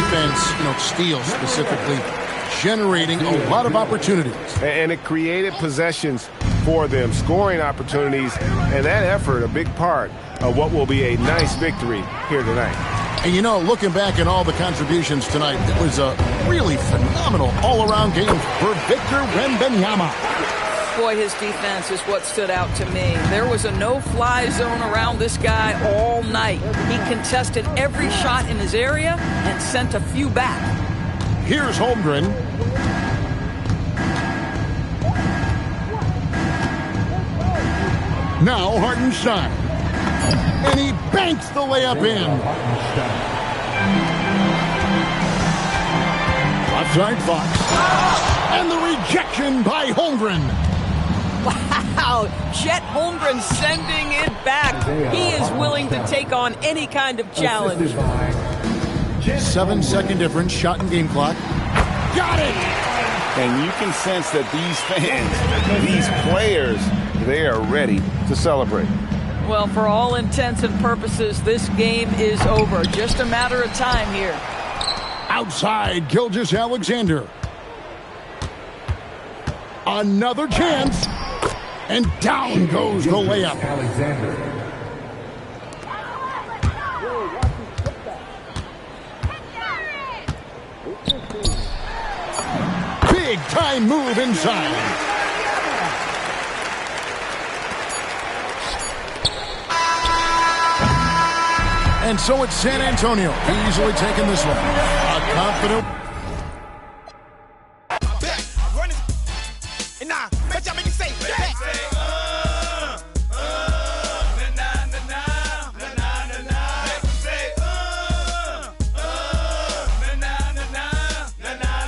defense, steals specifically, generating a lot of opportunities. And it created possessions for them, scoring opportunities, and that effort, a big part of what will be a nice victory here tonight. And looking back at all the contributions tonight, it was a really phenomenal all-around game for Victor Wembanyama. Boy, his defense is what stood out to me. There was a no-fly zone around this guy all night. He contested every shot in his area and sent a few back. Here's Holmgren. Now Hartenstein. And he banks the layup in. Outside Fox. And the rejection by Holmgren. Wow, Chet Holmgren sending it back. He is willing to take on any kind of challenge. 7-second difference, shot and game clock. Got it! And you can sense that these fans, these players, they are ready to celebrate. Well, for all intents and purposes, this game is over. Just a matter of time here. Outside, Gilgeous-Alexander. Another chance. And down goes the layup. Alexander. Big time move inside. And so it's San Antonio easily taking this one. A confident.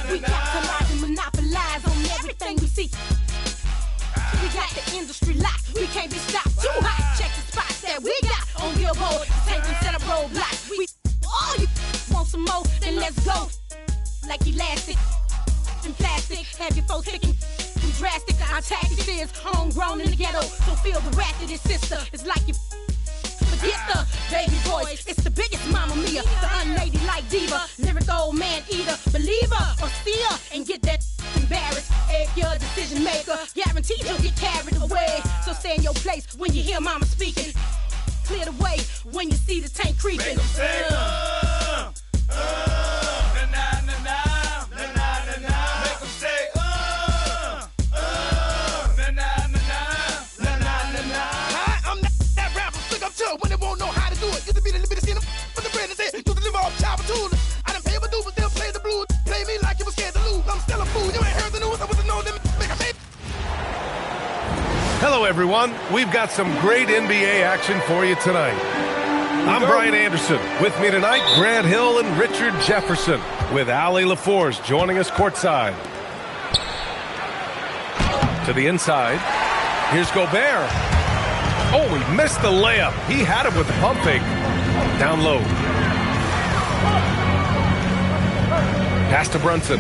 We capitalize and monopolize on everything we see. We got the industry locked. We can't be stopped. Too hot. Check the spots that we got on Billboard. Take them set up roadblocks. We all you want some more, then let's go. Like elastic and plastic. Have your folks picking drastic. Our tactics is homegrown in the ghetto. So feel the wrath of this sister. It's like you forget the baby voice. It's the biggest mama mia. The unladylike diva. Lyric old man eater. Believer or steer and get that embarrassed. If you're a decision maker, guaranteed you'll get carried away. So stay in your place when you hear mama speaking. Clear the way when you see the tank creeping. Hello, everyone. We've got some great NBA action for you tonight. I'm Brian Anderson. With me tonight, Grant Hill and Richard Jefferson, with Allie LaForce joining us courtside. To the inside. Here's Gobert. Oh, he missed the layup. He had it with the pump fake. Down low. Pass to Brunson.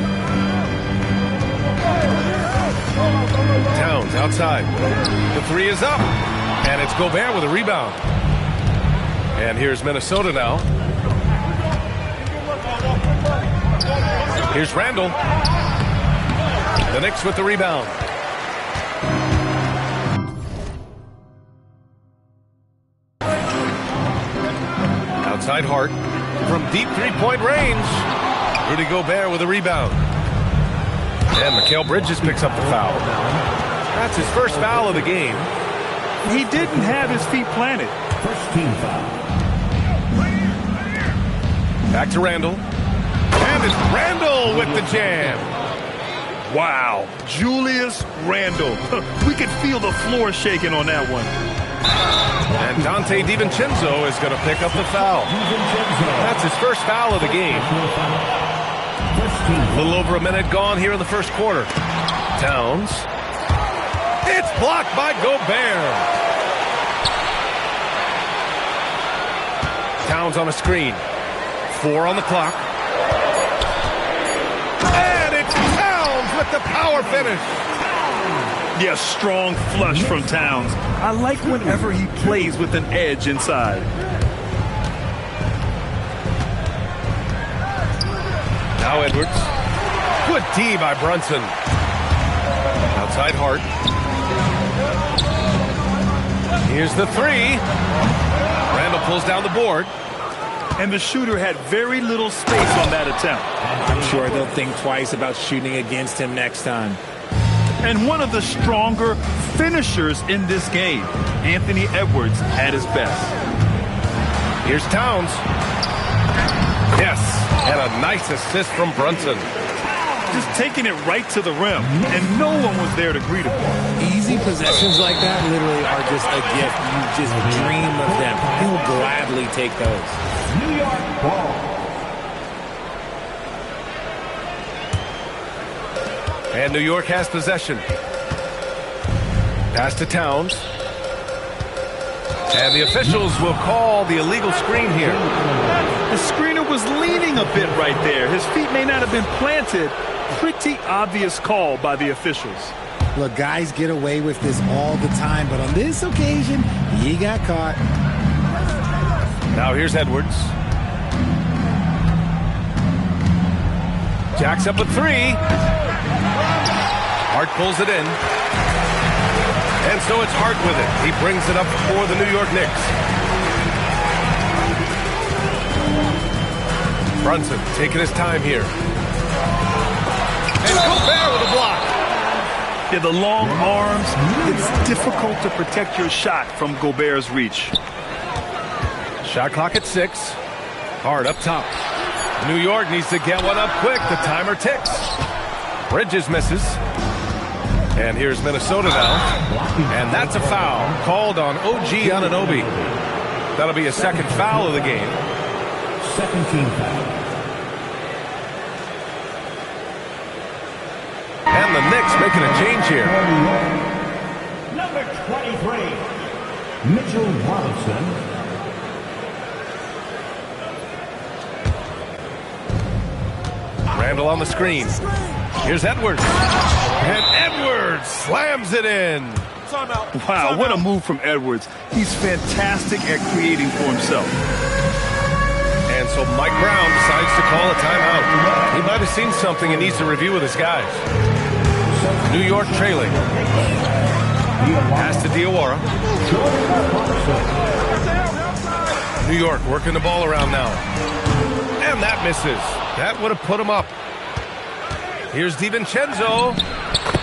Towns outside. The three is up. And it's Gobert with a rebound. And here's Minnesota now. Here's Randall. The Knicks with the rebound. Outside Hart. From deep three-point range. Rudy Gobert with a rebound. And Mikal Bridges picks up the foul. That's his first foul of the game. He didn't have his feet planted. First team foul. Back to Randall. And it's Randall with the jam. Wow. Julius Randall. We could feel the floor shaking on that one. And Dante DiVincenzo is going to pick up the foul. That's his first foul of the game. A little over a minute gone here in the first quarter. Towns. It's blocked by Gobert. Towns on a screen. 4 on the clock. And it's Towns with the power finish. Yes, strong flush from Towns. I like whenever he plays with an edge inside. Now Edwards. Good D by Brunson. Outside Hart. Here's the three. Randall pulls down the board. And the shooter had very little space on that attempt. I'm sure they'll think twice about shooting against him next time. And one of the stronger finishers in this game, Anthony Edwards, at his best. Here's Towns. Yes, and a nice assist from Brunson. Just taking it right to the rim, and no one was there to greet him. Easy possessions like that literally are just a gift. You just dream of them. He'll gladly take those. New York ball. And New York has possession. Pass to Towns. And the officials will call the illegal screen here. The screener was leaning a bit right there. His feet may not have been planted. Pretty obvious call by the officials. Look, guys get away with this all the time, but on this occasion, he got caught. Now here's Edwards. Jacks up a three. Hart pulls it in. And so it's Hart with it. He brings it up for the New York Knicks. Brunson taking his time here. And Gobert with a block. Yeah, the long arms. It's difficult to protect your shot from Gobert's reach. Shot clock at 6. Hart up top. New York needs to get one up quick. The timer ticks. Bridges misses. And here's Minnesota now. And that's a foul called on OG Anunoby. That'll be a second foul of the game. Second team foul. And the Knicks making a change here. Number 23, Mitchell Robinson. Randall on the screen. Here's Edwards. And Edwards slams it in. Wow, what a move from Edwards. He's fantastic at creating for himself. And so Mike Brown decides to call a timeout. He might have seen something and needs to review with his guys. New York trailing. Pass to Diawara. New York working the ball around now. And that misses. That would have put him up. Here's DiVincenzo.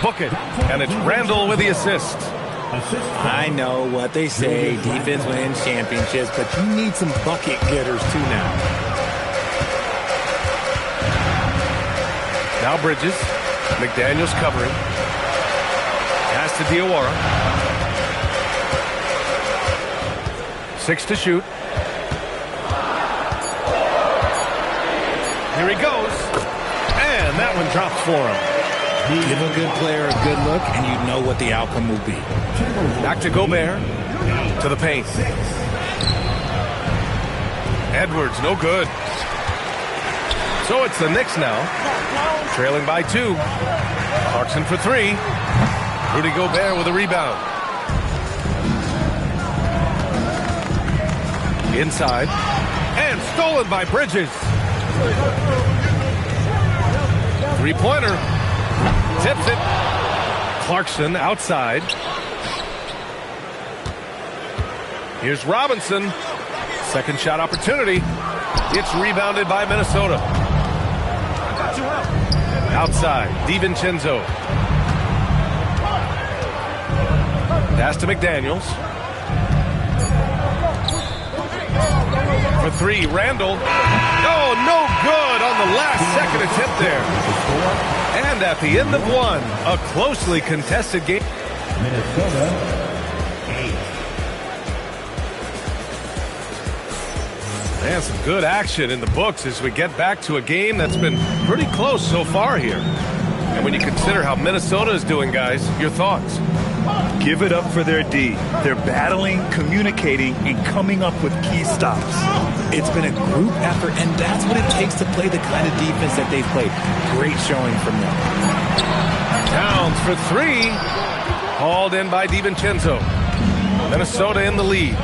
Book it. And it's Randall with the assist. I know what they say, defense wins championships, but you need some bucket getters too now. Now Bridges. McDaniels covering. Pass to Diawara. 6 to shoot. Here he goes. And that one drops for him. Give a good player a good look, and you know what the outcome will be. Back to Gobert. To the paint. Edwards, no good. So it's the Knicks now. Trailing by 2. Clarkson for 3. Rudy Gobert with a rebound. Inside. And stolen by Bridges. Three-pointer. Tips it. Clarkson outside. Here's Robinson. Second shot opportunity. It's rebounded by Minnesota. Outside, DiVincenzo. Pass to McDaniels. For 3, Randall. Oh, no good on the last second attempt there. And at the end of 1, a closely contested game. Minnesota. And some good action in the books as we get back to a game that's been pretty close so far here. And when you consider how Minnesota is doing, guys, your thoughts? Give it up for their D. They're battling, communicating, and coming up with key stops. It's been a group effort, and that's what it takes to play the kind of defense that they've played. Great showing from them. Towns for 3. Hauled in by DiVincenzo. Minnesota in the lead.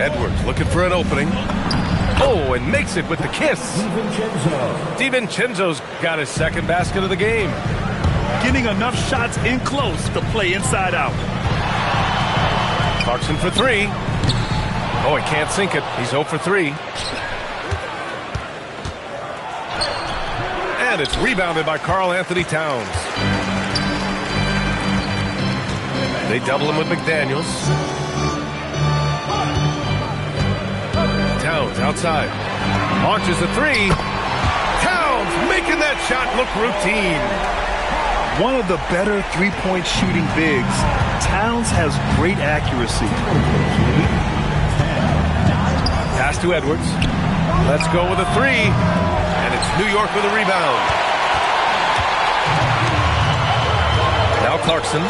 Edwards looking for an opening. Oh, and makes it with the kiss. DiVincenzo's got his second basket of the game. Getting enough shots in close to play inside out. Clarkson for 3. Oh, he can't sink it. He's 0 for 3. And it's rebounded by Karl Anthony Towns. They double him with McDaniels. Towns outside. Launches a 3. Towns making that shot look routine. One of the better three-point shooting bigs. Towns has great accuracy. Pass to Edwards. Let's go with a 3. And it's New York with a rebound. Now Clarkson.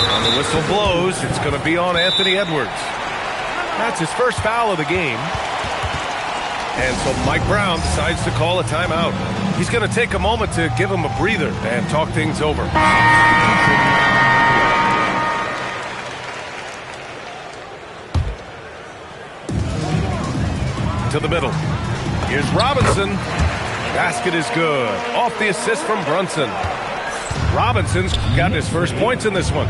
When the whistle blows, it's going to be on Anthony Edwards. That's his first foul of the game. And so Mike Brown decides to call a timeout. He's going to take a moment to give him a breather and talk things over. To the middle. Here's Robinson. Basket is good. Off the assist from Brunson. Robinson's got his first points in this one.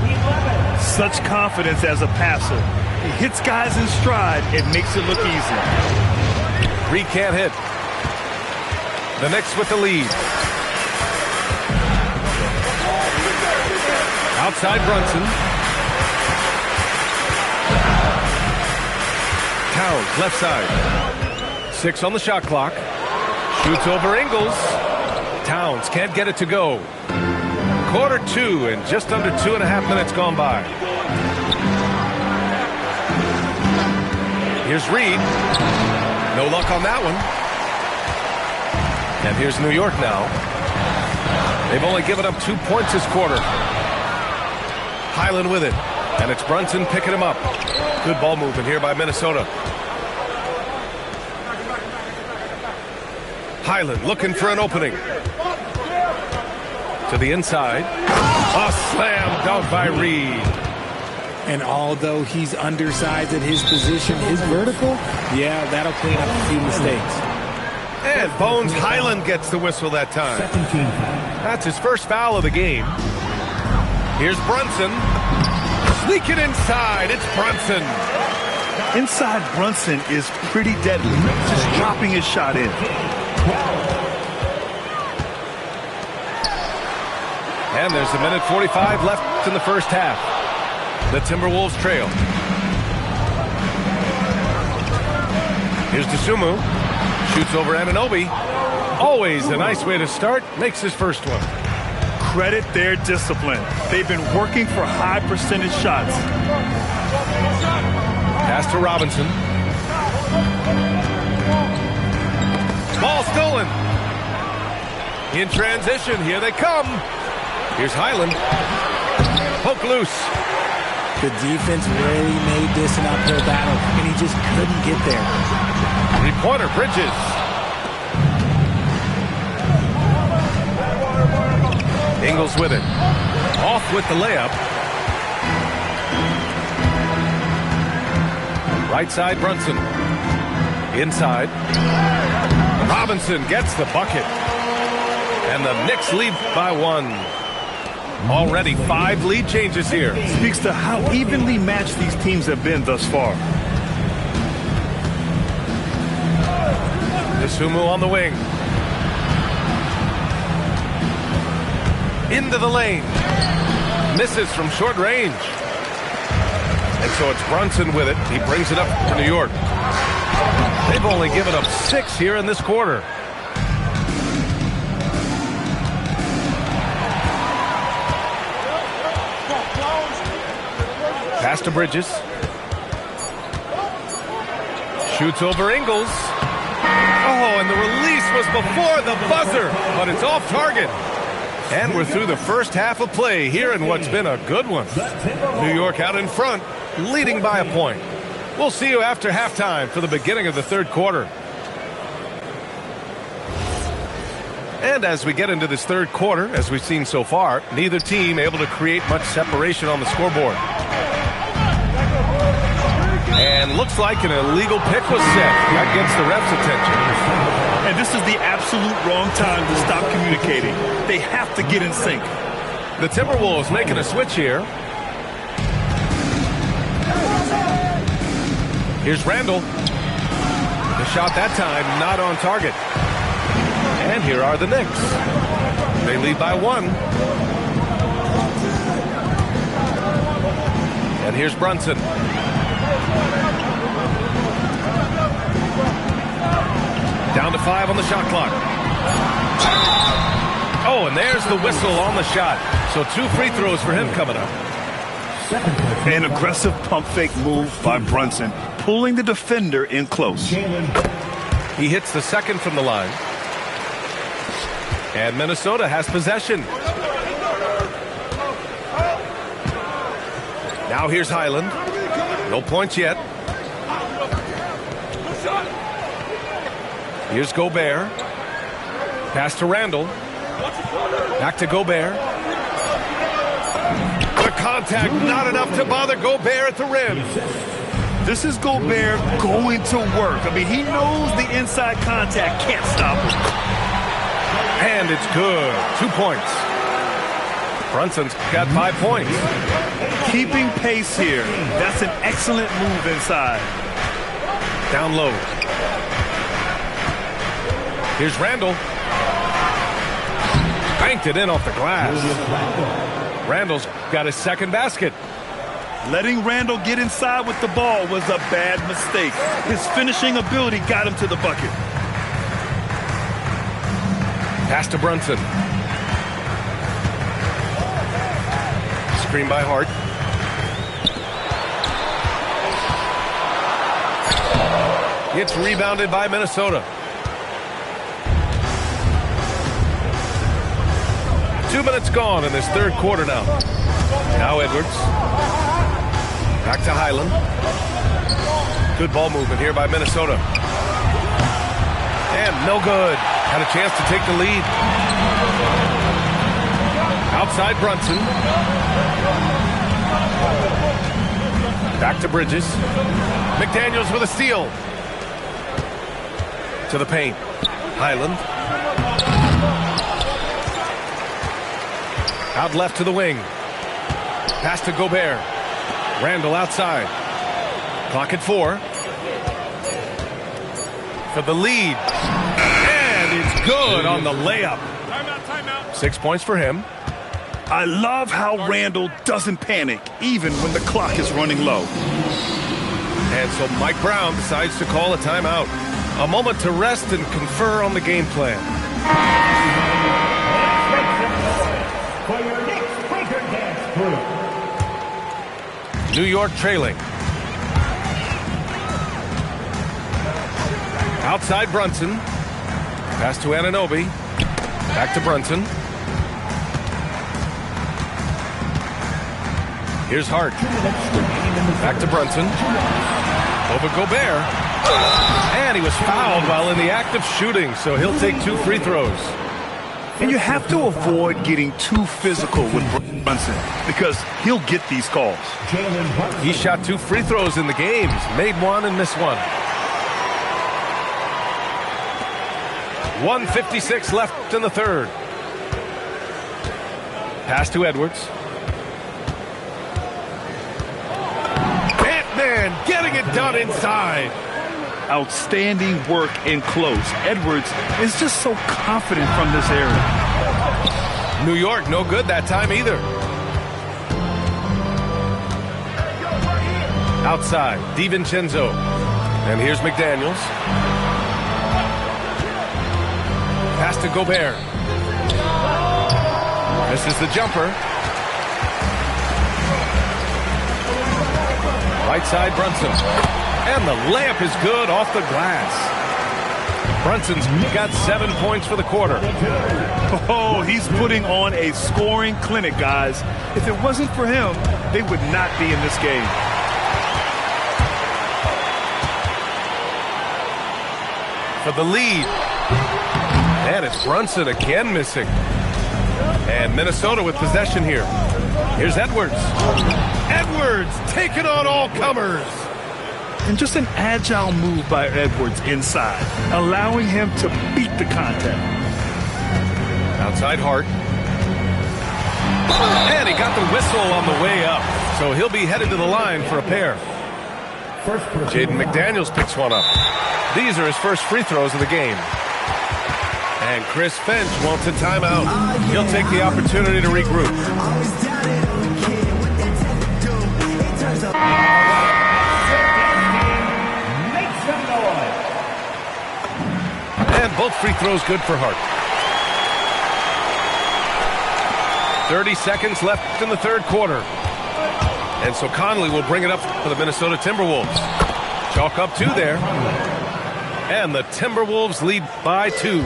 Such confidence as a passer. He hits guys in stride and makes it look easy. Reed can't hit. The Knicks with the lead. Outside Brunson. Towns left side. 6 on the shot clock. Shoots over Ingles. Towns can't get it to go. Quarter 2 and just under 2.5 minutes gone by. Here's Reed. No luck on that one. And here's New York now. They've only given up 2 points this quarter. Highland with it. And it's Brunson picking him up. Good ball movement here by Minnesota. Highland looking for an opening. To the inside. A slam dunk by Reed. And although he's undersized at his position, his vertical, yeah, that'll clean up a few mistakes. And Bones Highland gets the whistle that time. That's his first foul of the game. Here's Brunson. Sneaking inside. It's Brunson. Inside Brunson is pretty deadly. Just dropping his shot in. And there's a minute 45 left in the first half. The Timberwolves trail. Here's Dosunmu. Shoots over Anunoby. Always a nice way to start. Makes his first one. Credit their discipline. They've been working for high percentage shots. Pass to Robinson. Ball stolen. In transition, here they come. Here's Highland. Poke loose. The defense really made this an uphill battle, and he just couldn't get there. Three-pointer, Bridges. Ingles with it. Off with the layup. Right side, Brunson. Inside. Robinson gets the bucket. And the Knicks lead by 1. Already 5 lead changes here. Speaks to how evenly matched these teams have been thus far. Sumu on the wing. Into the lane. Misses from short range. And so it's Brunson with it. He brings it up for New York. They've only given up 6 here in this quarter. Pass to Bridges. Shoots over Ingles. Oh, and the release was before the buzzer, but it's off target. And we're through the first half of play here in what's been a good one. New York out in front, leading by a point. We'll see you after halftime for the beginning of the third quarter. And as we get into this third quarter, as we've seen so far, neither team able to create much separation on the scoreboard. And looks like an illegal pick was set. That gets the ref's attention. And this is the absolute wrong time to stop communicating. They have to get in sync. The Timberwolves making a switch here. Here's Randall. The shot that time not on target. And here are the Knicks. They lead by 1. And here's Brunson. Down to 5 on the shot clock. Oh, and there's the whistle on the shot. So 2 free throws for him coming up. An aggressive pump fake move by Brunson, pulling the defender in close. He hits the second from the line. And Minnesota has possession. Now here's Highland. No points yet. Here's Gobert. Pass to Randall. Back to Gobert. The contact, not enough to bother Gobert at the rim. This is Gobert going to work. I mean, he knows the inside contact can't stop him. And it's good. 2 points. Brunson's got 5 points. Keeping pace here. That's an excellent move inside. Down low. Here's Randall. Banked it in off the glass. Randall's got his second basket. Letting Randall get inside with the ball was a bad mistake. His finishing ability got him to the bucket. Pass to Brunson. Screen by Hart. It's rebounded by Minnesota. 2 minutes gone in this third quarter now. Now Edwards. Back to Highland. Good ball movement here by Minnesota. And no good. Had a chance to take the lead. Outside Brunson. Back to Bridges. McDaniels with a steal. To the paint. Highland. Out left to the wing. Pass to Gobert. Randall outside. Clock at 4. For the lead. And it's good on the layup. Timeout. 6 points for him. I love how Randall doesn't panic, even when the clock is running low. And so Mike Brown decides to call a timeout. A moment to rest and confer on the game plan. For your next breaker dance group. New York trailing. Outside Brunson. Pass to Anunoby. Back to Brunson. Here's Hart. Back to Brunson. Over Gobert. And he was fouled while in the act of shooting, so he'll take 2 free throws. And you have to avoid getting too physical with Brunson because he'll get these calls. He shot 2 free throws in the games, made 1 and missed 1. 1:56 left in the third. Pass to Edwards. Ant-Man getting it done inside. Outstanding work in close. Edwards is just so confident from this area. New York, no good that time either. Outside, DiVincenzo. And here's McDaniels. Pass to Gobert. This is the jumper. Right side, Brunson. And the layup is good off the glass. Brunson's got 7 points for the quarter. Oh, he's putting on a scoring clinic, guys. If it wasn't for him, they would not be in this game. For the lead. And it's Brunson again missing. And Minnesota with possession here. Here's Edwards. Edwards taking on all comers. And just an agile move by Edwards inside, allowing him to beat the contact. Outside Hart. And he got the whistle on the way up. So he'll be headed to the line for a pair. Jaden McDaniels picks one up. These are his first free throws of the game. And Chris Finch wants a timeout. He'll take the opportunity to regroup. And both free throws good for Hart. 30 seconds left in the third quarter. And so Conley will bring it up for the Minnesota Timberwolves. Chalk up 2 there. And the Timberwolves lead by 2.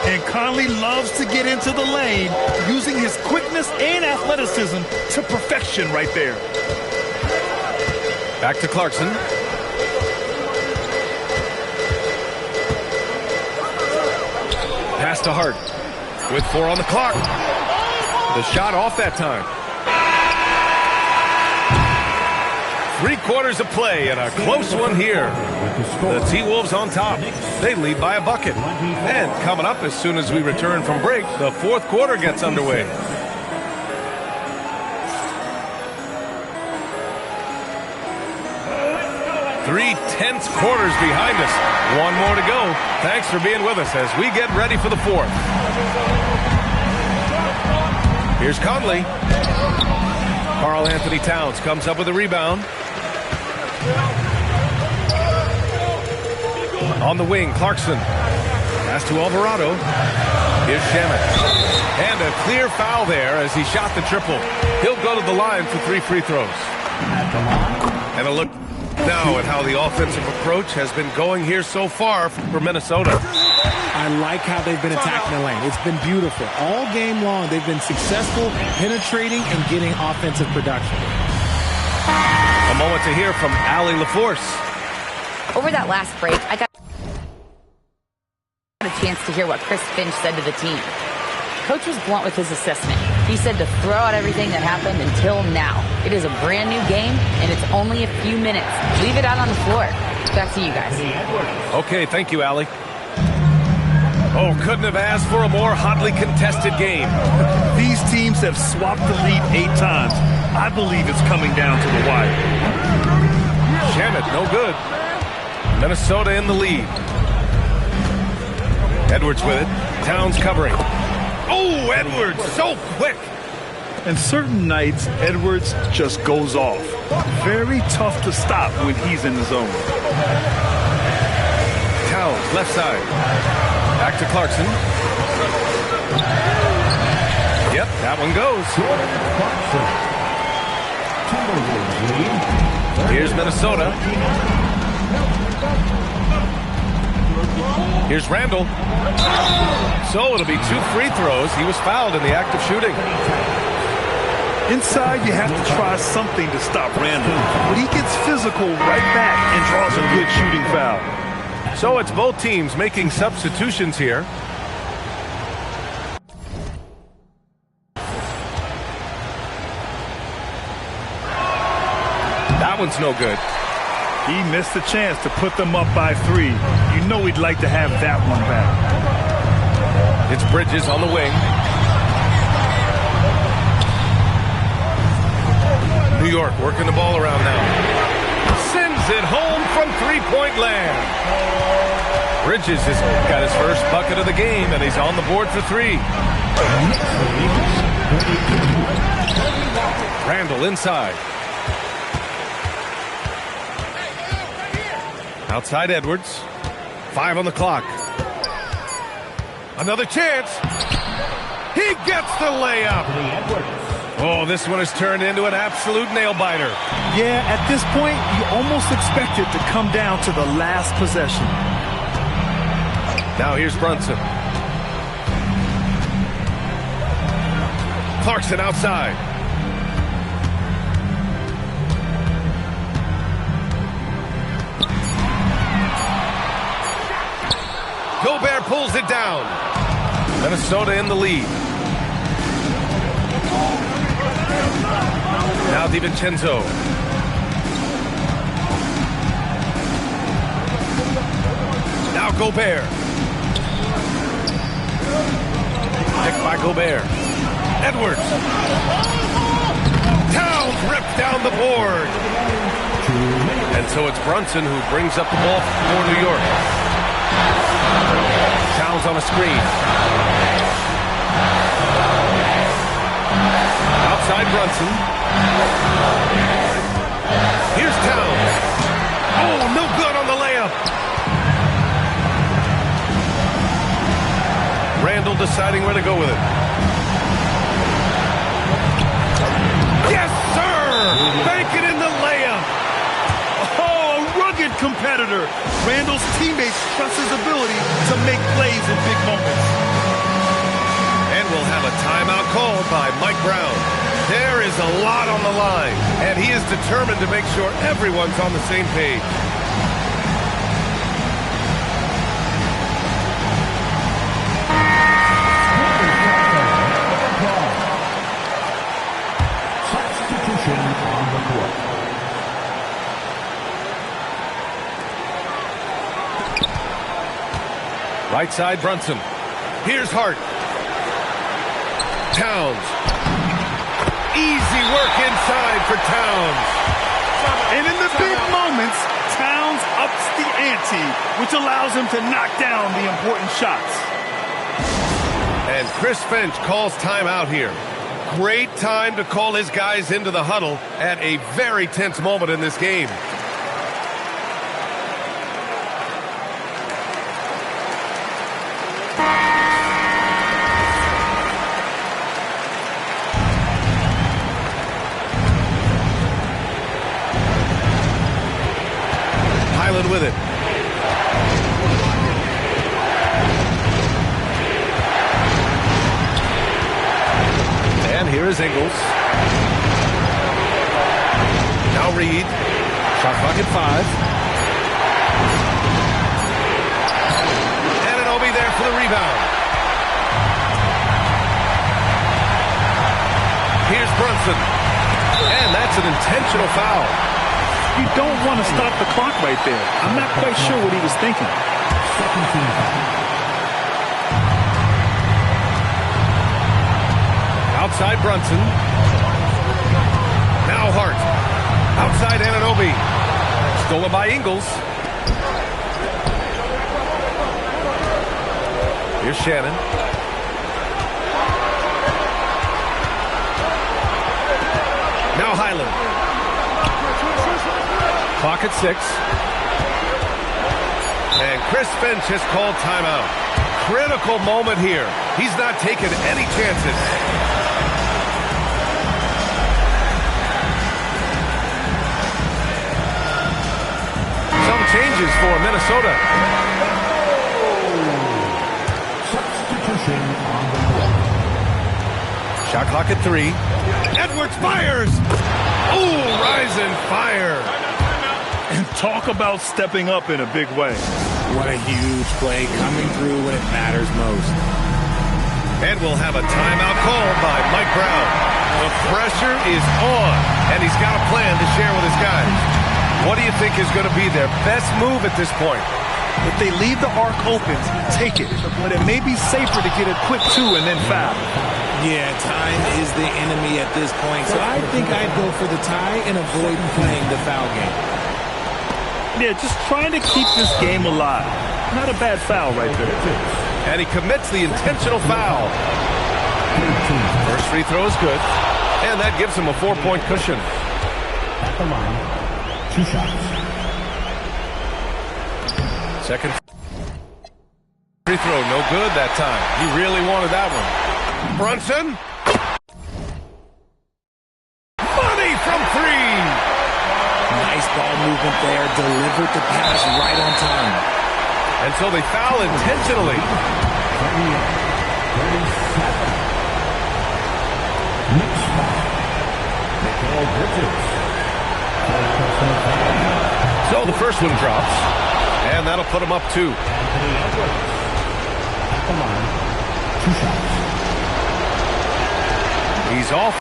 And Conley loves to get into the lane, using his quickness and athleticism to perfection right there. Back to Clarkson. Pass to Hart. With 4 on the clock. The shot off that time. 3 quarters of play and a close one here. The T-Wolves on top. They lead by a bucket. And coming up as soon as we return from break, the fourth quarter gets underway. Three tense quarters behind us. 1 more to go. Thanks for being with us as we get ready for the fourth. Here's Conley. Karl Anthony Towns comes up with a rebound. On the wing, Clarkson. Pass to Alvarado. Here's Shamet. And a clear foul there as he shot the triple. He'll go to the line for 3 free throws. And a look now at how the offensive approach has been going here so far for Minnesota. I like how they've been attacking the lane. It's been beautiful. All game long, they've been successful penetrating and getting offensive production. A moment to hear from Allie LaForce. Over that last break, I got a chance to hear what Chris Finch said to the team. Coach was blunt with his assessment. He said to throw out everything that happened until now. It is a brand new game, and it's only a few minutes. Leave it out on the floor. Back to you guys. Okay, thank you, Allie. Oh, couldn't have asked for a more hotly contested game. These teams have swapped the lead 8 times. I believe it's coming down to the wire. Shamet, no good. Minnesota in the lead. Edwards with it. Towns covering. Oh, Edwards, so quick. And certain nights, Edwards just goes off. Very tough to stop when he's in the zone. Towns, left side. Back to Clarkson. Yep, that one goes. Here's Minnesota. Here's Randall. So it'll be 2 free throws. He was fouled in the act of shooting. Inside, you have to try something to stop Randall. But he gets physical right back and draws a good shooting foul. So it's both teams making substitutions here. That one's no good. He missed the chance to put them up by 3. You know he'd like to have that one back. It's Bridges on the wing. New York working the ball around now. Sends it home from three-point land. Bridges has got his first bucket of the game, and he's on the board for 3. Randall inside. Outside Edwards. 5 on the clock. Another chance. He gets the layup. Oh, this one has turned into an absolute nail-biter. Yeah, at this point, you almost expect it to come down to the last possession. Now here's Brunson. Clarkson outside. Gobert pulls it down. Minnesota in the lead. Now DiVincenzo. Now Gobert. Picked by Gobert. Edwards. Towns ripped down the board. And so it's Brunson who brings up the ball for New York. Towns on a screen. Outside Brunson. Here's Towns. Oh, no good on the layup. Randall deciding where to go with it. Yes, sir! Banking in the layup. Oh, a rugged competitor. Randall's teammates trust his ability to make plays in big moments. And we'll have a timeout called by Mike Brown. There is a lot on the line, and he is determined to make sure everyone's on the same page. Substitution on the court. Right side, Brunson. Here's Hart. Towns. Easy work inside for Towns. And in the big moments, Towns ups the ante, which allows him to knock down the important shots. And Chris Finch calls timeout here. Great time to call his guys into the huddle at a very tense moment in this game. With it. And here is Ingles. Now Reed. Shot clock at 5. And Anunoby there for the rebound. Here's Brunson. And that's an intentional foul. You don't want to stop the clock right there. I'm not quite sure what he was thinking. Outside Brunson. Now Hart. Outside Anunoby. Stolen by Ingles. Here's Shannon. Now Highland. Clock at 6. And Chris Finch has called timeout. critical moment here. He's not taking any chances. Some changes for Minnesota. Substitution on the floor. Shot clock at 3. Edwards fires. Ooh, rise and fire. And talk about stepping up in a big way. What a huge play, coming through when it matters most. And we'll have a timeout called by Mike Brown. The pressure is on, and he's got a plan to share with his guys. What do you think is going to be their best move at this point? If they leave the arc open, take it. But it may be safer to get a quick 2 and then foul. Yeah, time is the enemy at this point, so I think I'd go for the tie and avoid playing the foul game. Yeah, just trying to keep this game alive. Not a bad foul right there. And he commits the intentional foul. First free throw is good. And that gives him a 4-point cushion. At the line, 2 shots. Second free throw, no good that time. He really wanted that one. Brunson. Money from 3. Nice ball movement there. Delivered the pass right on time. And so they foul intentionally. 37. Next foul. Mikal Bridges. So the first one drops. And that'll put him up 2. Anthony Edwards. At the line, 2 shots. He's off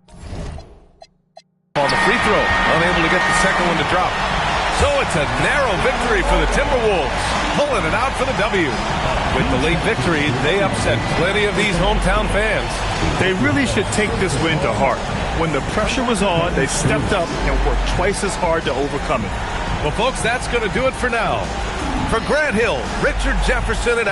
on the free throw. Unable to get the second one to drop. So it's a narrow victory for the Timberwolves. Pulling it out for the W. With the late victory, they upset plenty of these hometown fans. They really should take this win to heart. When the pressure was on, they stepped up and worked twice as hard to overcome it. Well, folks, that's going to do it for now. For Grant Hill, Richard Jefferson, and